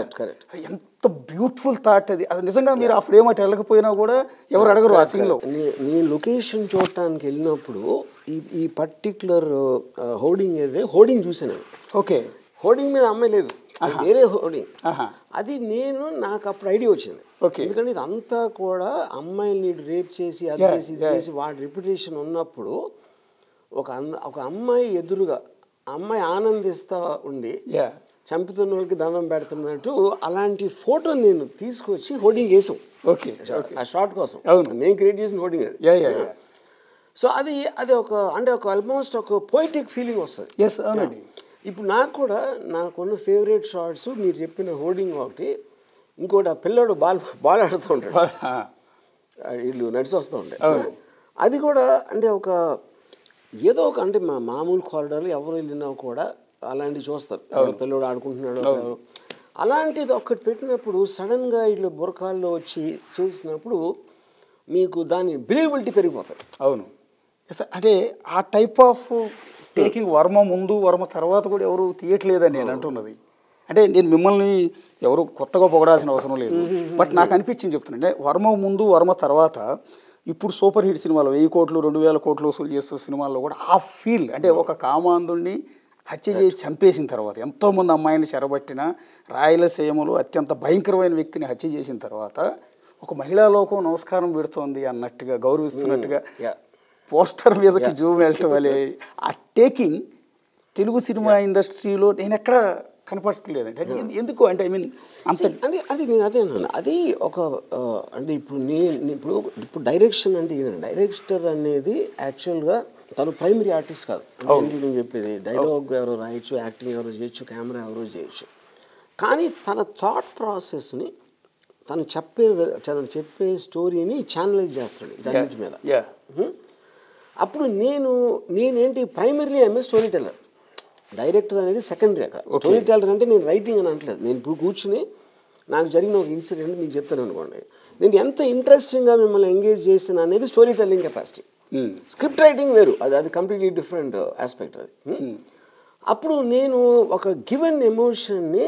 Speaker 2: ఎంత బ్యూటిఫుల్ థాట్ అది. నిజంగా మీరు ఆ ఫ్రేమ్ అటు వెళ్ళకపోయినా కూడా ఎవరు అడగరు ఆ సీన్లో.
Speaker 3: నేను లొకేషన్ చూడటానికి వెళ్ళినప్పుడు ఈ పర్టిక్యులర్ హోర్డింగ్ చూసాను.
Speaker 2: ఓకే,
Speaker 3: హోర్డింగ్ మీద అమ్మాయి లేదు, వేరే హోర్డింగ్. అది నాకు అప్పుడు ఐడియా వచ్చింది. ఎందుకంటే ఇదంతా కూడా అమ్మాయిని రేప్ చేసి అది చేసి ఇది చేసి వాడి రెప్యుటేషన్ ఉన్నప్పుడు ఒక అమ్మాయి ఎదురుగా అమ్మాయి ఆనందిస్తూ ఉండి చంపుతున్న వాళ్ళకి దండం పెడుతున్నట్టు అలాంటి ఫోటో నేను తీసుకొచ్చి హోర్డింగ్ వేసాం.
Speaker 2: ఓకే,
Speaker 3: ఆ షార్ట్ కోసం నేను క్రియేట్ చేసిన హోర్డింగ్ అది. సో అది ఒక ఆల్మోస్ట్ ఒక పోయిటిక్ ఫీలింగ్ వస్తుంది. ఇప్పుడు నాకున్న ఫేవరెట్ షార్ట్స్ మీరు చెప్పిన హోర్డింగ్ ఒకటి, ఇంకోటి ఆ పిల్లడు బాల్ ఆడుతూ ఉంటాడు, వీళ్ళు నడిచి వస్తూ ఉంటాయి. అది కూడా అంటే ఏదో ఒక అంటే మామూలు కారిడార్లు ఎవరు వెళ్ళినా కూడా అలాంటివి చూస్తారు. పిల్లడు ఆడుకుంటున్నాడు, అలాంటిది ఒక్కటి పెట్టినప్పుడు సడన్గా ఇట్లా బురకాల్లో వచ్చి చేసినప్పుడు మీకు దాని బిలీవబిలిటీ పెరిగిపోతుంది.
Speaker 2: అవును. అంటే ఆ టైప్ ఆఫ్ టేకింగ్ వర్మ ముందు వర్మ తర్వాత కూడా ఎవరు తీయట్లేదని నేను అంటున్నది. అంటే నేను మిమ్మల్ని ఎవరు కొత్తగా పొగడాల్సిన అవసరం లేదు, బట్ నాకు అనిపించింది చెప్తున్నాను. అంటే వర్మ ముందు వర్మ తర్వాత ఇప్పుడు సూపర్ హిట్ సినిమాలు 1000 కోట్లు 2000 కోట్లు వసూలు చేస్తున్న సినిమాల్లో కూడా ఆ ఫీల్, అంటే ఒక కామాంధుడిని హత్య చేసి చంపేసిన తర్వాత, ఎంతోమంది అమ్మాయిని చెరబట్టిన రాయలసీమలో అత్యంత భయంకరమైన వ్యక్తిని హత్య చేసిన తర్వాత ఒక మహిళా లోకం నమస్కారం పెడుతోంది అన్నట్టుగా, గౌరవిస్తున్నట్టుగా పోస్టర్ మీదకి జూమ్ వెళ్ళటం వల్లే ఆ టేకింగ్ తెలుగు సినిమా ఇండస్ట్రీలో నేను ఎక్కడ కనపడట్లేదండి. అంటే ఎందుకు అంటే ఐ మీన్ అంత
Speaker 3: అంటే అది నేను అదే అన్నాను. అది ఒక అంటే ఇప్పుడు డైరెక్షన్ అంటే డైరెక్టర్ అనేది యాక్చువల్గా తను ప్రైమరీ ఆర్టిస్ట్ కాదు. అంటే నేను చెప్పేది డైలాగ్ ఎవరో రాయొచ్చు, యాక్టింగ్ ఎవరో చేయొచ్చు, కెమెరా ఎవరో చేయొచ్చు. కానీ తన థాట్ ప్రాసెస్ని తను చెప్పే స్టోరీని ఛానలైజ్ చేస్తాడు దాని మీద. అప్పుడు నేనేంటి primarily I'm a story teller. Director అనేది సెకండరీ. అక్కడ స్టోరీ టెల్లర్ అంటే నేను రైటింగ్ అని అంటలేదు. నేను ఇప్పుడు కూర్చుని నాకు జరిగిన ఒక ఇన్సిడెంట్ మీకు చెప్తాను అనుకోండి, నేను ఎంత ఇంట్రెస్టింగ్గా మిమ్మల్ని ఎంగేజ్ చేసిన అనేది story telling capacity. Script writing వేరు, అది కంప్లీట్లీ డిఫరెంట్ ఆస్పెక్ట్ అది. అప్పుడు నేను ఒక గివెన్ ఎమోషన్ని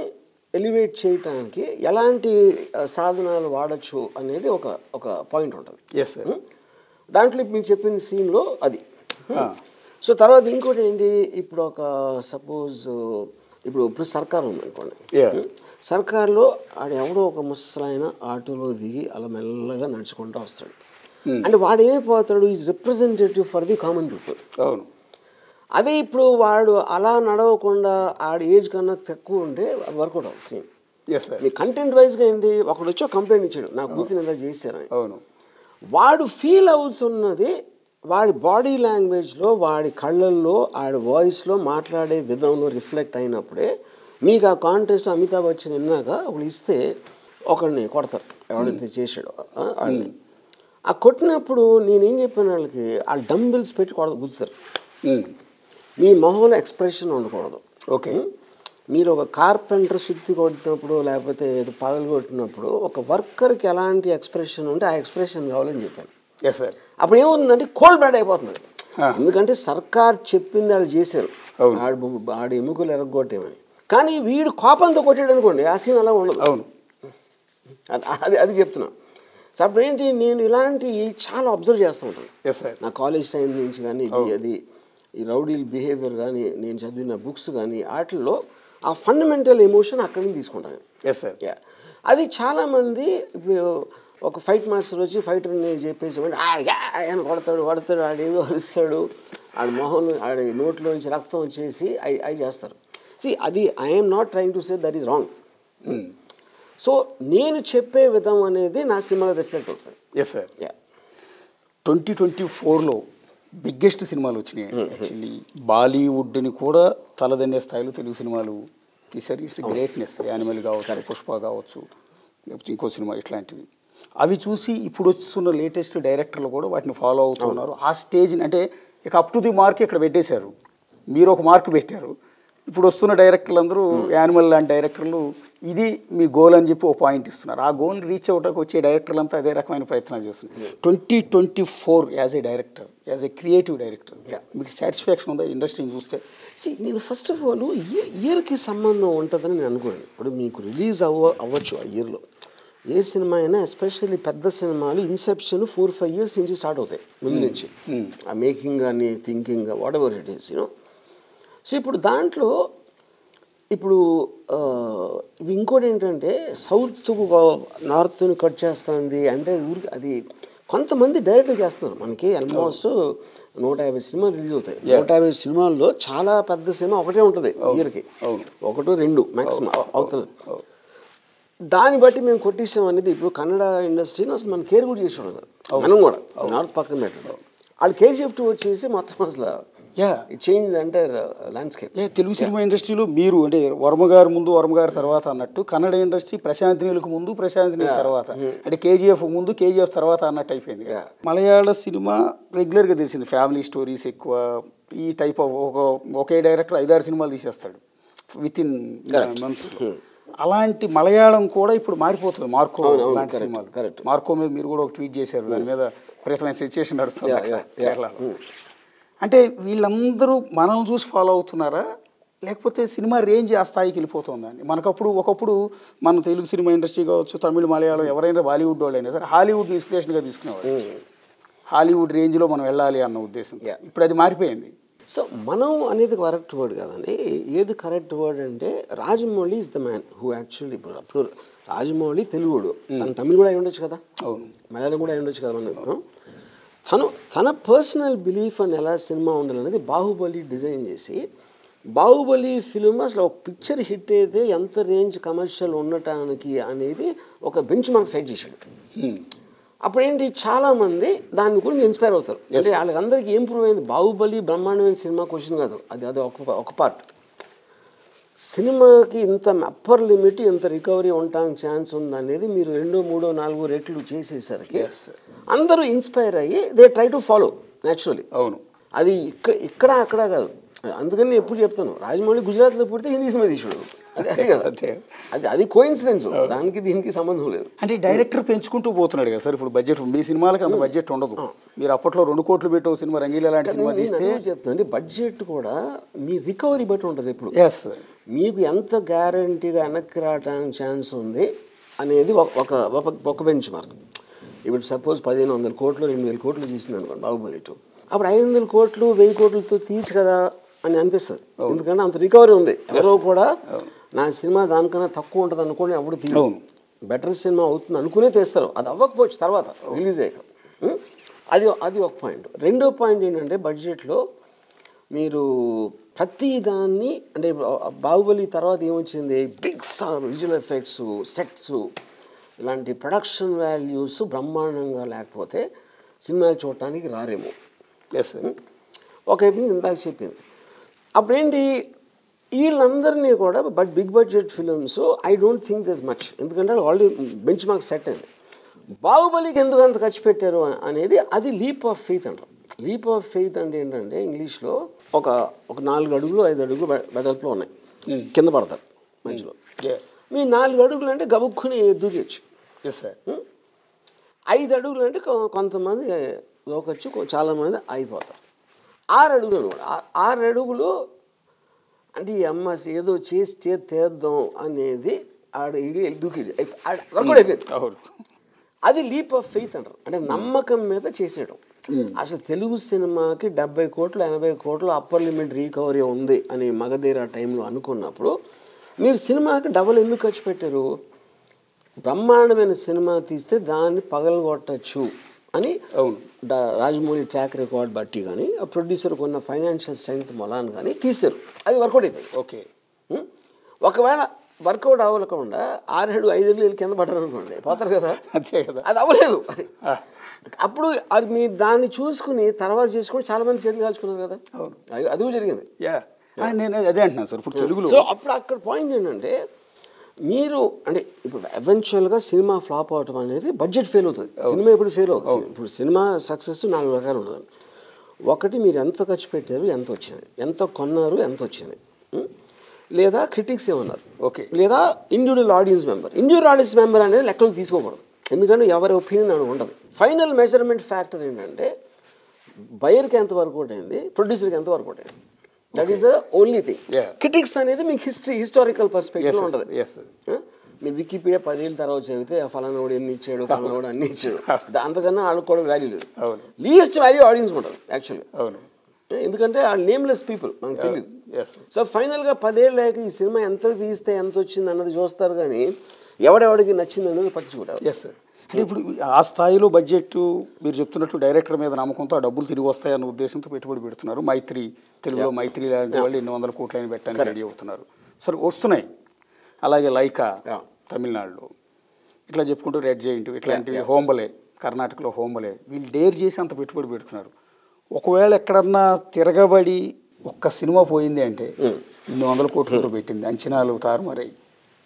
Speaker 3: ఎలివేట్ చేయటానికి ఎలాంటి సాధనాలు వాడచ్చు అనేది ఒక పాయింట్ ఉంటుంది. దాంట్లో మీరు చెప్పిన సీన్లో అది. సో తర్వాత ఇంకోటి ఏంటి, ఇప్పుడు ఒక సపోజ్ ఇప్పుడు సర్కార్ ఉందనుకోండి, సర్కార్లో ఎవడో ఒక ముసలాయన ఆటోలో దిగి అలా మెల్లగా నడుచుకుంటూ వస్తాడు. అంటే వాడు ఏమైపోతాడు, is representative for the common people.
Speaker 2: అవును.
Speaker 3: అదే ఇప్పుడు వాడు అలా నడవకుండా ఆడి ఏజ్ కన్నా తక్కువ ఉంటే అది వర్కౌట్ అవుతుంది సీన్. మీ కంటెంట్ వైజ్గా ఏంటి, ఒకడు వచ్చి కంప్లైంట్ ఇచ్చాడు నా కూతురు ఇలా చేశారని.
Speaker 2: అవును.
Speaker 3: వాడు ఫీల్ అవుతున్నది వాడి బాడీ లాంగ్వేజ్లో, వాడి కళ్ళల్లో, ఆడి వాయిస్లో, మాట్లాడే విధంలో రిఫ్లెక్ట్ అయినప్పుడే మీకు ఆ కాంటెస్ట్ అమితాబ్ బచ్చన్ విన్నాక ఒకళ్ళు ఇస్తే ఒకడిని కొడతారు, ఎవడైతే చేసాడో వాళ్ళని. ఆ కొట్టినప్పుడు నేనేం చెప్పాను వాళ్ళకి, ఆ డంబిల్స్ పెట్టి గుర్తారు. మీ మొహంలో ఎక్స్ప్రెషన్ ఉండకూడదు.
Speaker 2: ఓకే.
Speaker 3: మీరు ఒక కార్పెంటర్ సుత్తి కొట్టినప్పుడు లేకపోతే ఏదో పగలు కొట్టినప్పుడు ఒక వర్కర్కి ఎలాంటి ఎక్స్ప్రెషన్ ఉంటే ఆ ఎక్స్ప్రెషన్ కావాలని చెప్పాను. అప్పుడు ఏముందంటే కోల్డ్ బ్యాడ్ అయిపోతుంది. ఎందుకంటే సర్కార్ చెప్పింది వాళ్ళు చేశారు, ఆడి ఎముకలు ఎరగొట్టేమని. కానీ వీడు కోపంతో కొట్టాడు అనుకోండి, ఆ సీన్ అలా ఉండదు.
Speaker 2: అవును.
Speaker 3: అది చెప్తున్నా. సో అప్పుడు ఏంటి, నేను ఇలాంటి చాలా అబ్జర్వ్ చేస్తూ ఉంటాను నా కాలేజ్ టైం నుంచి. కానీ అది ఈ రౌడీ బిహేవియర్ కానీ, నేను చదివిన బుక్స్ కానీ, వాటిల్లో ఆ ఫండమెంటల్ ఎమోషన్ అక్కడి నుంచి తీసుకుంటాను. అది చాలామంది ఇప్పుడు ఒక ఫైట్ మాస్టర్ వచ్చి ఫైటర్ని చెప్పేసి ఆయన కొడతాడు ఆడేదో అరుస్తాడు, ఆడి మొహం ఆడి నోట్లో నుంచి రక్తం వచ్చేసి అవి చేస్తారు. అది I'm not trying to say that is wrong. So నేను చెప్పే విధం అనేది నా సినిమాలో రిఫ్లెక్ట్ అవుతుంది.
Speaker 2: 2024లో బిగ్గెస్ట్ సినిమాలు వచ్చినాయి. యాక్చువల్లీ బాలీవుడ్ని కూడా తలదన్నే స్థాయిలో తెలుగు సినిమాలు తీశారు. It's greatness. యానిమల్ కావచ్చు, పుష్ప కావచ్చు, లేకపోతే ఇంకో సినిమా, ఇట్లాంటివి. అవి చూసి ఇప్పుడు వస్తున్న లేటెస్ట్ డైరెక్టర్లు కూడా వాటిని ఫాలో అవుతున్నారు. ఆ స్టేజ్ని అంటే ఇక అప్ టు ది మార్క్ ఇక్కడ పెట్టేశారు. మీరు ఒక మార్క్ పెట్టారు. ఇప్పుడు వస్తున్న డైరెక్టర్లు అందరూ యానిమల్ లాంటి డైరెక్టర్లు ఇది మీ గోల్ అని చెప్పి ఒక పాయింట్ ఇస్తున్నారు. ఆ గోల్ రీచ్ అవ్వడానికి వచ్చే డైరెక్టర్లు అంతా అదే రకమైన ప్రయత్నాలు చేస్తున్నారు. 2024 as a director, as a creative director మీకు సాటిస్ఫాక్షన్ ఉందా ఇండస్ట్రీని చూస్తే?
Speaker 3: నేను ఫస్ట్ ఆఫ్ ఆల్ ఇయర్కి సంబంధం ఉంటుందని నేను అనుకోను. ఇప్పుడు మీకు రిలీజ్ అవ్వచ్చు ఆ ఇయర్లో ఏ సినిమా అయినా, ఎస్పెషల్లీ పెద్ద సినిమాలు ఇన్సెప్షన్ 4-5 years నుంచి స్టార్ట్ అవుతాయి ముందు నుంచి. ఆ మేకింగ్ కానీ, thinking, what ever it is you know. So ఇప్పుడు దాంట్లో ఇప్పుడు ఇంకోటి ఏంటంటే సౌత్కు నార్త్ని కట్ చేస్తుంది అంటే ఊరికి అది కొంతమంది డైరెక్ట్గా చేస్తున్నారు. మనకి ఆల్మోస్ట్ 150 సినిమాలు రిలీజ్ అవుతాయి. 150 సినిమాల్లో చాలా పెద్ద సినిమా ఒకటే ఉంటుంది ఇయర్కి, 1-2 మ్యాక్సిమం అవుతుంది. దాన్ని బట్టి మేము కొట్టేసాం అనేది. ఇప్పుడు కన్నడ ఇండస్ట్రీని అసలు మనం కేర్ కూడా చేసి ఉండదు. మనం కూడా నార్త్ పక్కన పెట్టడం వాళ్ళు KGF 2 వచ్చేసి మొత్తం అసలు ఇట్ చేంజ్ అంటే ల్యాండ్స్కేప్.
Speaker 2: తెలుగు సినిమా ఇండస్ట్రీలో మీరు అంటే వర్మగారు ముందు వర్మగారు తర్వాత అన్నట్టు, కన్నడ ఇండస్ట్రీ ప్రశాంత్ నీళ్ళకు ముందు ప్రశాంత్ నీళ్ళ తర్వాత, అంటే KGF ముందు KGF తర్వాత అన్నట్టు అయిపోయింది. మలయాళ సినిమా రెగ్యులర్గా తెలిసింది ఫ్యామిలీ స్టోరీస్ ఎక్కువ. ఈ టైప్ ఆఫ్ ఒకే డైరెక్టర్ 5-6 సినిమాలు తీసేస్తాడు విత్ ఇన్ మంత్స్. అలాంటి మలయాళం కూడా ఇప్పుడు మారిపోతుంది. మార్కో
Speaker 3: అవును,
Speaker 2: లాంటి
Speaker 3: correct,
Speaker 2: సినిమాలు.
Speaker 3: correct.
Speaker 2: మార్కో మీద మీరు కూడా ఒక ట్వీట్ చేశారు, దాని మీద విపరీతమైన సిచ్యుయేషన్ నడుస్తుంది కేరళలో. అంటే వీళ్ళందరూ మనల్ని చూసి ఫాలో అవుతున్నారా, లేకపోతే సినిమా రేంజ్ ఆ స్థాయికి వెళ్ళిపోతుందని? ఒకప్పుడు మన తెలుగు సినిమా ఇండస్ట్రీ కావచ్చు, తమిళ, మలయాళం, ఎవరైనా బాలీవుడ్ వాళ్ళు అయినా సరే హాలీవుడ్ని ఇన్స్పిరేషన్గా తీసుకునేవాళ్ళు. హాలీవుడ్ రేంజ్లో మనం వెళ్ళాలి అన్న ఉద్దేశం. ఇప్పుడు అది మారిపోయింది.
Speaker 3: సో మనం అనేది కరెక్ట్ వర్డ్ కాదండి. ఏది కరెక్ట్ వర్డ్ అంటే Rajamouli is the man who actually, ఇప్పుడు రాజమౌళి తెలుగుడు, తన తమిళ్ కూడా అయి ఉండొచ్చు కదా,
Speaker 2: అవును,
Speaker 3: మలయాళం కూడా అయి ఉండొచ్చు కదా. మనం తన పర్సనల్ బిలీఫ్ అని ఎలా సినిమా ఉండాలనేది బాహుబలి డిజైన్ చేసి, బాహుబలి ఫిల్మ్ అసలు ఒక పిక్చర్ హిట్ అయితే ఎంత రేంజ్ కమర్షియల్ ఉండటానికి అనేది ఒక బెంచ్ మార్క్ సెట్ చేశాడు. అప్పుడేంటి చాలామంది దాని గురించి ఇన్స్పైర్ అవుతారు. అంటే వాళ్ళందరికీ ఏం ప్రూవ్ అయింది, బాహుబలి బ్రహ్మాండమైన సినిమా క్వశ్చన్ కాదు, అది ఒక పార్ట్. సినిమాకి ఇంత అప్పర్ లిమిట్, ఇంత రికవరీ ఉండటానికి ఛాన్స్ ఉందనేది మీరు 2, 3, 4 రెట్లు చేసేసరికి అందరూ ఇన్స్పైర్ అయ్యి they try to follow naturally.
Speaker 2: అవును,
Speaker 3: అది ఇక్కడ అక్కడ కాదు. అందుకని నేను ఎప్పుడు చెప్తాను, రాజమౌళి గుజరాత్లో పుడితే హిందీ సినిమా తీసాడు, అదే కదా, అది కోయిన్సిడెన్స్, దానికి దీనికి సంబంధం లేదు.
Speaker 2: అంటే డైరెక్టర్ పెంచుకుంటూ పోతున్నాడు కదా సార్. ఇప్పుడు బడ్జెట్ మీ సినిమాలకి అంత బడ్జెట్ ఉండదు. మీరు అప్పట్లో 2 కోట్లు పెట్టి ఒక సినిమా రంగీలా లాంటి సినిమా తీస్తే
Speaker 3: చెప్తాను, బడ్జెట్ కూడా మీ రికవరీ బట్టి ఉంటుంది. ఇప్పుడు మీకు ఎంత గ్యారంటీగా వెనక్కి రావడానికి ఛాన్స్ ఉంది అనేది ఒక బెంచ్ మార్క్. ఇప్పుడు సపోజ్ 1500 కోట్లు 2000 కోట్లు తీసింది అనుకోండి బాహుబలి 2, అప్పుడు 500 కోట్లు 1000 కోట్లతో తీర్చు కదా అని అనిపిస్తుంది. ఎందుకంటే అంత రికవరీ ఉంది. ఎవరో కూడా నా సినిమా దానికన్నా తక్కువ ఉంటుంది అనుకోని అప్పుడు తీరు, బెటర్ సినిమా అవుతుంది అనుకునే తీస్తారు. అది అవ్వకపోవచ్చు తర్వాత రిలీజ్ అయ్యాక. అది ఒక పాయింట్. రెండో పాయింట్ ఏంటంటే బడ్జెట్లో మీరు ప్రతి దాన్ని, అంటే బాహుబలి తర్వాత ఏమొచ్చింది, బిగ్ విజువల్ ఎఫెక్ట్స్, సెట్స్, ఇలాంటి ప్రొడక్షన్ వాల్యూస్ బ్రహ్మాండంగా లేకపోతే సినిమా చూడటానికి రారేమో. ఒక ఇందాక చెప్పింది. అప్పుడేంటి వీళ్ళందరినీ కూడా big budget films I don't think this much, ఎందుకంటే ఆల్రెడీ బెంచ్ మార్క్ సెట్ అయింది. బాహుబలికి ఎందుకు అంత ఖర్చు పెట్టారు అనేది అది లీప్ ఆఫ్ ఫెయిత్ అంటారు. లీప్ ఆఫ్ ఫెయిత్ అంటే ఏంటంటే ఇంగ్లీష్లో ఒక 4 అడుగులు 5 అడుగులు వెడల్పులో ఉన్నాయి, కింద పడతారు మధ్యలో. మీ 4 అడుగులు అంటే గబుక్కుని దూకేయచ్చు. 5 అడుగులు అంటే కొంతమంది లోకొచ్చు, చాలామంది అయిపోతారు. 6 అడుగులు అనమాట. 6 అడుగులు అంటే ఈ అమ్మ ఏదో చేసి తీద్దాం అనేది దూకి వర్కౌట్ అయిపోయింది. అది లీప్ ఆఫ్ ఫెయిత్ అంటారు. అంటే నమ్మకం మీద చేసేయడం. అసలు తెలుగు సినిమాకి 70 కోట్లు 80 కోట్లు అప్పర్ లిమిట్ రికవరీ ఉంది అని మగధీర టైంలో అనుకున్నప్పుడు మీరు సినిమాకి డబల్ ఎందుకు ఖర్చు పెట్టారు? బ్రహ్మాండమైన సినిమా తీస్తే దాన్ని పగలగొట్టచ్చు అని రాజమౌళి ట్రాక్ రికార్డ్ బట్టి కానీ ఆ ప్రొడ్యూసర్కి ఉన్న ఫైనాన్షియల్ స్ట్రెంగ్త్ మొలాన్ కానీ తీశారు. అది వర్కౌట్ అవుతుంది.
Speaker 2: ఓకే,
Speaker 3: ఒకవేళ వర్కౌట్ అవ్వకుండా 6 అడుగు 5 అడుగులు కింద పడ్డారు అనుకోండి, పోతారు కదా.
Speaker 2: అంతే కదా,
Speaker 3: అది అవ్వలేదు. అప్పుడు అది మీరు దాన్ని చూసుకుని తర్వాత చేసుకుని చాలా మంది చేతులు కాల్చుకున్నారు కదా. అది కూడా జరిగింది.
Speaker 2: నేను అదే అంటున్నాను సార్. ఇప్పుడు తెలుగులో
Speaker 3: సో అప్పుడు అక్కడ పాయింట్ ఏంటంటే మీరు అంటే ఇప్పుడు ఎవెన్చువల్గా సినిమా ఫ్లాప్ అవటం అనేది బడ్జెట్ ఫెయిల్ అవుతుంది. సినిమా ఎప్పుడు ఫెయిల్ అవుతుంది. ఇప్పుడు సినిమా సక్సెస్ 4 రకాలు ఉంటుంది. ఒకటి మీరు ఎంత ఖర్చు పెట్టారు, ఎంత వచ్చింది, ఎంత కొన్నారు, ఎంత వచ్చింది, లేదా క్రిటిక్స్ ఏమన్నారు,
Speaker 2: ఓకే,
Speaker 3: లేదా ఇండివిజువల్ ఆడియన్స్ మెంబర్ అనేది లెక్కలు తీసుకోకూడదు. ఎందుకంటే ఎవరి ఒపీనియన్ అని ఉండదు. ఫైనల్ మెజర్మెంట్ ఫ్యాక్టర్ ఏంటంటే బయర్కి ఎంత వర్కౌట్ అయింది, ప్రొడ్యూసర్కి ఎంత వర్కౌట్ అయింది. That is the only thing. Critics అనేది మీకు హిస్టారికల్ పర్స్పెక్టివ్ ఉంటుంది. మీరు వికీపీడియా 10 ఏళ్ళ తర్వాత చదివితే ఫలానాడు ఎన్ని ఇచ్చాడు, ఫలానాడు అన్ని ఇచ్చాడు, అంతకన్నా వాళ్ళకి కూడా వాల్యూ లేదు. లీస్ట్ వాల్యూ ఆడియన్స్ ఉంటుంది యాక్చువల్లీ. ఎందుకంటే ఆ నేమ్లెస్ పీపుల్ మనకు తెలియదు. సో ఫైనల్గా 10 ఏళ్ళు లేక ఈ సినిమా ఎంత తీస్తే ఎంత వచ్చింది అన్నది చూస్తారు, కానీ ఎవడెవడికి నచ్చింది అనేది పట్టించుకుంటారు.
Speaker 2: అంటే ఇప్పుడు ఆ స్థాయిలో బడ్జెట్ మీరు చెప్తున్నట్టు డైరెక్టర్ మీద నమ్మకంతో ఆ డబ్బులు తిరిగి వస్తాయన్న ఉద్దేశంతో పెట్టుబడి పెడుతున్నారు. తెలుగులో మైత్రి లాంటి వాళ్ళు 800 కోట్లని పెట్టడానికి రెడీ అవుతున్నారు. సరే, వస్తున్నాయి. అలాగే లైకా తమిళనాడులో, ఇట్లా చెప్పుకుంటూ రెడ్ జైంట్, ఇట్లాంటివి హోంబలే, కర్ణాటకలో హోంబలే, వీళ్ళు డేర్ చేసి అంత పెట్టుబడి పెడుతున్నారు. ఒకవేళ ఎక్కడన్నా తిరగబడి ఒక్క సినిమా పోయింది అంటే 100 కోట్లతో పెట్టింది, అంచనాలు తారుమారాయి,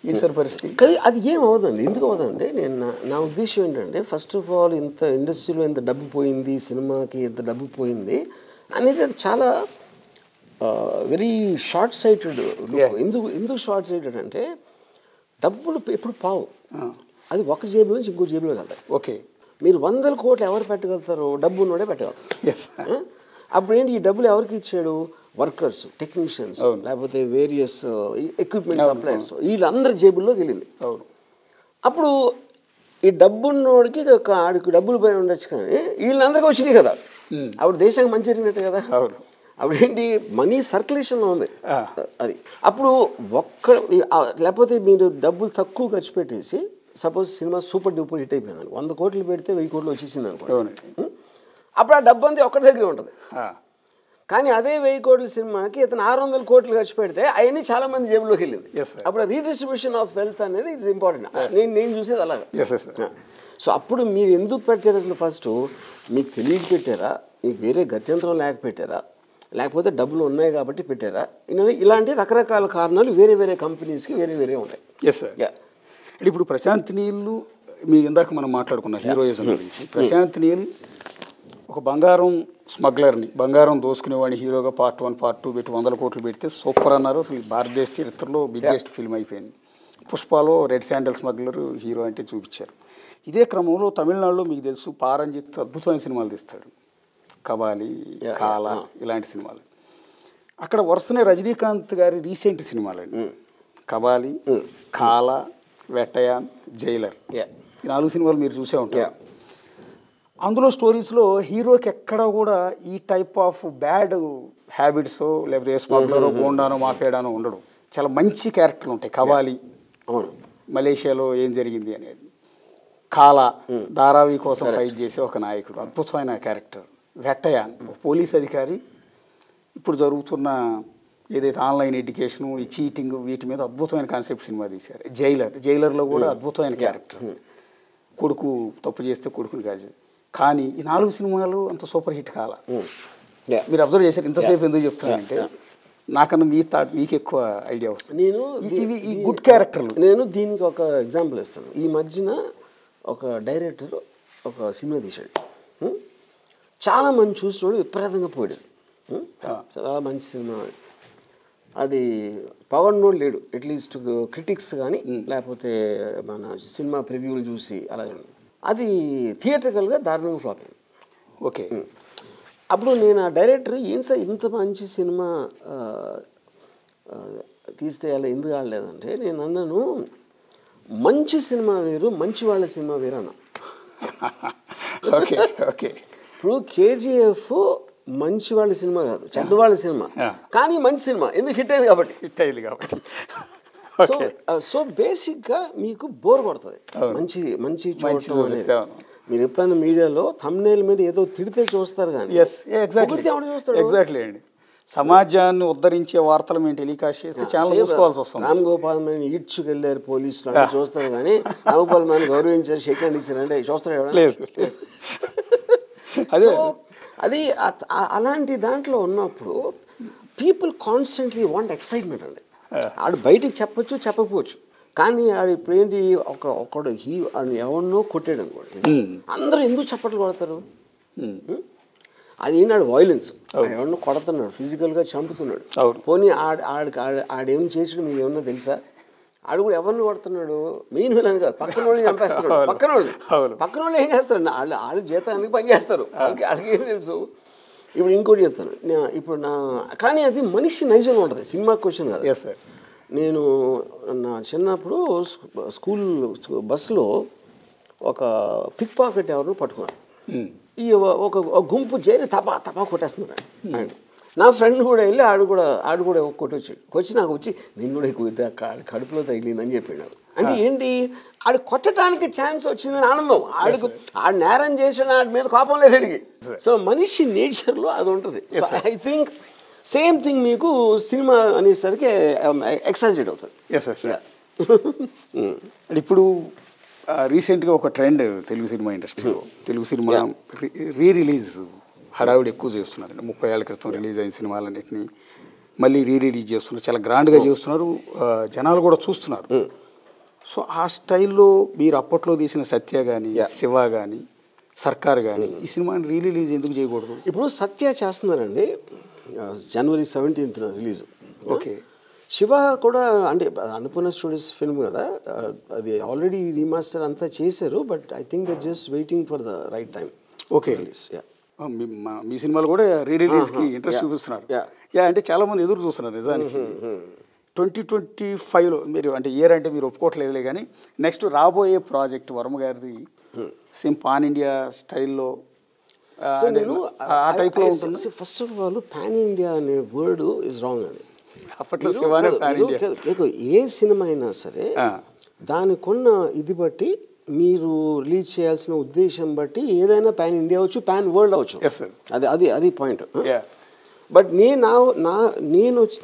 Speaker 2: ఏం సార్ పరిస్థితి?
Speaker 3: కానీ అది ఏం అవ్వదండి. ఎందుకు అవ్వదండి? నా ఉద్దేశం ఏంటంటే ఫస్ట్ ఆఫ్ ఆల్ ఇంత ఇండస్ట్రీలో ఎంత డబ్బు పోయింది, సినిమాకి ఎంత డబ్బు పోయింది అనేది అది చాలా వెరీ షార్ట్ సైటెడ్. ఎందుకు షార్ట్ సైటెడ్ అంటే డబ్బులు ఎప్పుడు పావు, అది ఒక జేబులో నుంచి ఇంకో జేబులోకి వెళ్తాయి.
Speaker 2: ఓకే,
Speaker 3: మీరు 100 కోట్లు ఎవరు పెట్టగలుగుతారు? డబ్బు ఉన్నోడే పెట్టగలుగుతారు. అప్పుడు ఏంటి, ఈ డబ్బులు ఎవరికి ఇచ్చాడు? వర్కర్స్, టెక్నీషియన్స్, లేకపోతే వేరియస్ ఎక్విప్మెంట్ సప్లయర్స్, వీళ్ళందరి జేబుల్లోకి వెళ్ళింది. అప్పుడు ఈ డబ్బున్నోడికి ఆడికి డబ్బులు పైన ఉండొచ్చు, కానీ వీళ్ళందరికీ వచ్చినాయి కదా, అప్పుడు దేశానికి మంచి జరిగినట్టు కదా. అప్పుడు ఏంటి, మనీ సర్క్యులేషన్లో ఉంది అది. అప్పుడు లేకపోతే మీరు డబ్బులు తక్కువ ఖర్చు పెట్టేసి, suppose cinema super duper hit అయిపోయింది, 100 కోట్లు పెడితే 1000 కోట్లు వచ్చేసింది అనుకో, అప్పుడు ఆ డబ్బు అంతా ఒక్కడి దగ్గరే ఉంటుంది. కానీ అదే 1000 కోట్ల సినిమాకి ఇతను 600 కోట్లు ఖర్చు పెడితే అవన్నీ చాలా మంది జేబులోకి వెళ్ళింది. అప్పుడు రీడిస్ట్రిబ్యూషన్ ఆఫ్ వెల్త్ అనేది ఇట్స్ ఇంపార్టెంట్. నేను చూసేది అలాగా. సో అప్పుడు మీరు ఎందుకు పెట్టారు అసలు? ఫస్ట్ మీకు తెలియక పెట్టారా, మీకు వేరే గత్యంతరం లేక పెట్టారా, లేకపోతే డబ్బులు ఉన్నాయి కాబట్టి పెట్టారా? ఇలాంటి రకరకాల కారణాలు వేరే వేరే కంపెనీస్కి వేరే వేరే ఉంటాయి.
Speaker 2: అంటే ఇప్పుడు ప్రశాంత్ నీల్, మీ ఇందాక మనం మాట్లాడుకున్న హీరోయిజం గురించి, ప్రశాంత్ నీల్ ఒక బంగారం స్మగ్లర్ని, బంగారం దోసుకునేవాడిని హీరోగా పార్ట్ 1 పార్ట్ 2 పెట్టి 100 కోట్లు పెడితే సూపర్ అన్నారు. అసలు భారతదేశ చరిత్రలో బిగ్గెస్ట్ ఫిల్మ్ అయిపోయింది. పుష్పలో రెడ్ శాండల్ స్మగ్లర్ హీరో అంటే చూపించారు. ఇదే క్రమంలో తమిళనాడులో మీకు తెలుసు పారంజిత్ అద్భుతమైన సినిమాలు తీస్తాడు, కబాలి, కాల, ఇలాంటి సినిమాలు. అక్కడ వరుసనే రజనీకాంత్ గారి రీసెంట్ సినిమాలండి, కబాలి, కాల, వెట్టయాన్, జైలర్, ఈ 4 సినిమాలు మీరు చూసే ఉంటారు. అందులో స్టోరీస్లో హీరోకి ఎక్కడ కూడా ఈ టైప్ ఆఫ్ బ్యాడ్ హ్యాబిట్స్, లేకపోతే స్మగ్లరో, గోండానో, మాఫియాడానో ఉండడు. చాలా మంచి క్యారెక్టర్లు ఉంటాయి. కబాలి, మలేషియాలో ఏం జరిగింది అనేది, కాలా, ధారావి కోసం ఫైట్ చేసే ఒక నాయకుడు, అద్భుతమైన క్యారెక్టర్. వెట్టయాన్, పోలీస్ అధికారి, ఇప్పుడు జరుగుతున్న ఏదైతే ఆన్లైన్ ఎడ్యుకేషను, ఈ చీటింగ్, వీటి మీద అద్భుతమైన కాన్సెప్ట్ సినిమా తీశారు. జైలర్లో కూడా అద్భుతమైన క్యారెక్టర్, కొడుకు తప్పు చేస్తే కొడుకుని కాల్చి. కానీ ఈ 4 సినిమాలు అంత సూపర్ హిట్ కాల. మీరు అబ్జర్వ్ చేశారు. ఇంతసేపు ఎందుకు చెప్తున్నానంటే, నాకన్నా మీకు ఎక్కువ ఐడియా వస్తుంది. ఇవి ఈ గుడ్ క్యారెక్టర్లు.
Speaker 3: నేను దీనికి ఒక ఎగ్జాంపుల్ ఇస్తాను. ఈ మధ్యన ఒక డైరెక్టర్ ఒక సినిమా తీశాడు, చాలా మంది చూసినోడు విపరీతంగా పోయాడు, చాలా మంచి సినిమా. అది పవన్నోడు లేడు, అట్లీస్ట్ క్రిటిక్స్ కానీ లేకపోతే మన సినిమా ప్రివ్యూలు చూసి అలాగే. అది థియేటర్కల్గా దారుణంగా ఫ్లాప్ అయింది.
Speaker 2: ఓకే,
Speaker 3: అప్పుడు నేను ఆ డైరెక్టర్ ఏం సార్ ఇంత మంచి సినిమా తీస్తే అలా ఎందుకు ఆడలేదంటే, నేను అన్నాను మంచి సినిమా వేరు, మంచి వాళ్ళ సినిమా వేరు అన్నా.
Speaker 2: ఓకే ఓకే
Speaker 3: ఇప్పుడు కేజీఎఫ్ మంచి వాళ్ళ సినిమా కాదు, చెడ్డ వాళ్ళ సినిమా, కానీ మంచి సినిమా. ఎందుకు హిట్ అయింది కాబట్టి. సో బేసిక్గా మీకు బోర్ కొడుతుంది మంచి చూడటం అనేది. మీరు ఎప్పుడైనా మీడియాలో థంబ్నెయిల్ మీద ఏదో తిడితే చూస్తారు కానీ
Speaker 2: ఎగ్జాక్ట్లీ అండి, సమాజాన్ని ఉద్ధరించే వార్తలు మేము టెలికాస్ట్ చేస్తే ఛానల్ చూసుకోవాల్సి వస్తుంది.
Speaker 3: రామ్ గోపాల్ మ్యాన్ ఈడ్చుకెళ్ళారు పోలీసులు అంటే చూస్తారు కానీ, రామ్ గోపాల్ మ్యాన్ గౌరవించారు, షేక్ హ్యాండ్ ఇచ్చారు అంటే చూస్తారు
Speaker 2: లేదు.
Speaker 3: అది అలాంటి దాంట్లో ఉన్నప్పుడు పీపుల్ కాన్స్టెంట్లీ వాంట్ ఎక్సైట్మెంట్ అండి. ఆడు బయటికి చెప్పచ్చు చెప్పకపోవచ్చు, కానీ ఆడు ఇప్పుడు ఏంటి ఒకడు ఎవరినో కొట్టాడు అనుకోండి, అందరూ ఎందుకు చప్పట్లు కొడతారు? అది ఏంటి, వైలెన్స్, ఎవరినో కొడుతున్నాడు, ఫిజికల్గా చంపుతున్నాడు. పోనీ ఆడేం చేసాడు మీకు ఏమన్నా తెలుసా? ఆడు కూడా ఎవరిని కొడుతున్నాడు, మెయిన్ విలన్ కాదు, పక్కన వాళ్ళని చంపేస్తున్నాడు. పక్కన వాళ్ళు ఏం చేస్తారు, వాళ్ళు జీతానికి పని చేస్తారు, వాళ్ళకి ఏం తెలుసు. ఇప్పుడు ఇంకోటి చెప్తాను ఇప్పుడు కానీ అది మనిషి నైజంగా ఉంటుంది, సినిమా క్వశ్చన్ కాదు. నేను నా చిన్నప్పుడు స్కూల్ బస్సులో ఒక పిక్ పాకెట్ ఎవరు పట్టుకున్నాను, ఈ ఒక గుంపు చేరి తపా కొట్టేస్తున్నారు ఆయన. నా ఫ్రెండ్ కూడా వెళ్ళి ఆడు కూడా కొట్టొచ్చి నాకు వచ్చి నేను కూడా ఎక్కువ కడుపులో తగిలిందని చెప్పాడు. అంటే ఏంటి, ఆడు కొట్టడానికి ఛాన్స్ వచ్చిందని ఆనందం, ఆడు నేరం చేసిన ఆడి మీద కోపం లేదు అడిగి. సో మనిషి నేచర్లో అది ఉంటుంది. So I think same thing మీకు సినిమా అనేసరికి ఎక్సాజరేట్ అవుతుంది.
Speaker 2: ఇప్పుడు రీసెంట్గా ఒక ట్రెండ్ తెలుగు సినిమా ఇండస్ట్రీలో, తెలుగు సినిమా రిలీజ్ హడావిడి ఎక్కువ చేస్తున్నారు. 30 ఏళ్ల క్రితం రిలీజ్ అయిన సినిమాలన్నింటినీ మళ్ళీ రిలీజ్ చేస్తున్నారు, చాలా గ్రాండ్గా చేస్తున్నారు, జనాలు కూడా చూస్తున్నారు. సో ఆ స్టైల్లో మీరు అప్పట్లో తీసిన సత్య కానీ, శివ కానీ, సర్కార్ కానీ ఈ సినిమాని రిలీజ్ ఎందుకు చేయకూడదు?
Speaker 3: ఇప్పుడు సత్య చేస్తున్నారండి, January 17th release.
Speaker 2: Okay,
Speaker 3: Shiva కూడా అంటే అన్నపూర్ణ స్టూడియోస్ ఫిల్మ్ కదా, అది ఆల్రెడీ రీమాస్టర్ అంతా చేశారు, but I think they just waiting for the right time.
Speaker 2: Okay, మీ సినిమాలు కూడా రీరిలీజ్కి ఇంట్రెస్ట్ చూపిస్తున్నారు. యా, అంటే చాలామంది ఎదురు చూస్తున్నారు నిజానికి. 2025లో మీరు అంటే ఇయర్ అంటే మీరు ఒప్పుకోవట్లేదులే, కానీ నెక్స్ట్ రాబోయే ప్రాజెక్ట్ వర్మ గారిది సేమ్ పాన్ ఇండియా స్టైల్లో
Speaker 3: నేను
Speaker 2: ఆ టైప్లో ఉంటుంది.
Speaker 3: First of all pan India అనే వర్డ్ ఇస్ రాంగ్ అని.
Speaker 2: అప్పట్లో
Speaker 3: ఏ సినిమా అయినా సరే దానికున్న ఇది బట్టి మీరు రిలీజ్ చేయాల్సిన ఉద్దేశం బట్టి ఏదైనా పాన్ ఇండియా అవచ్చు, పాన్ వరల్డ్ అవచ్చు. అది పాయింట్. బట్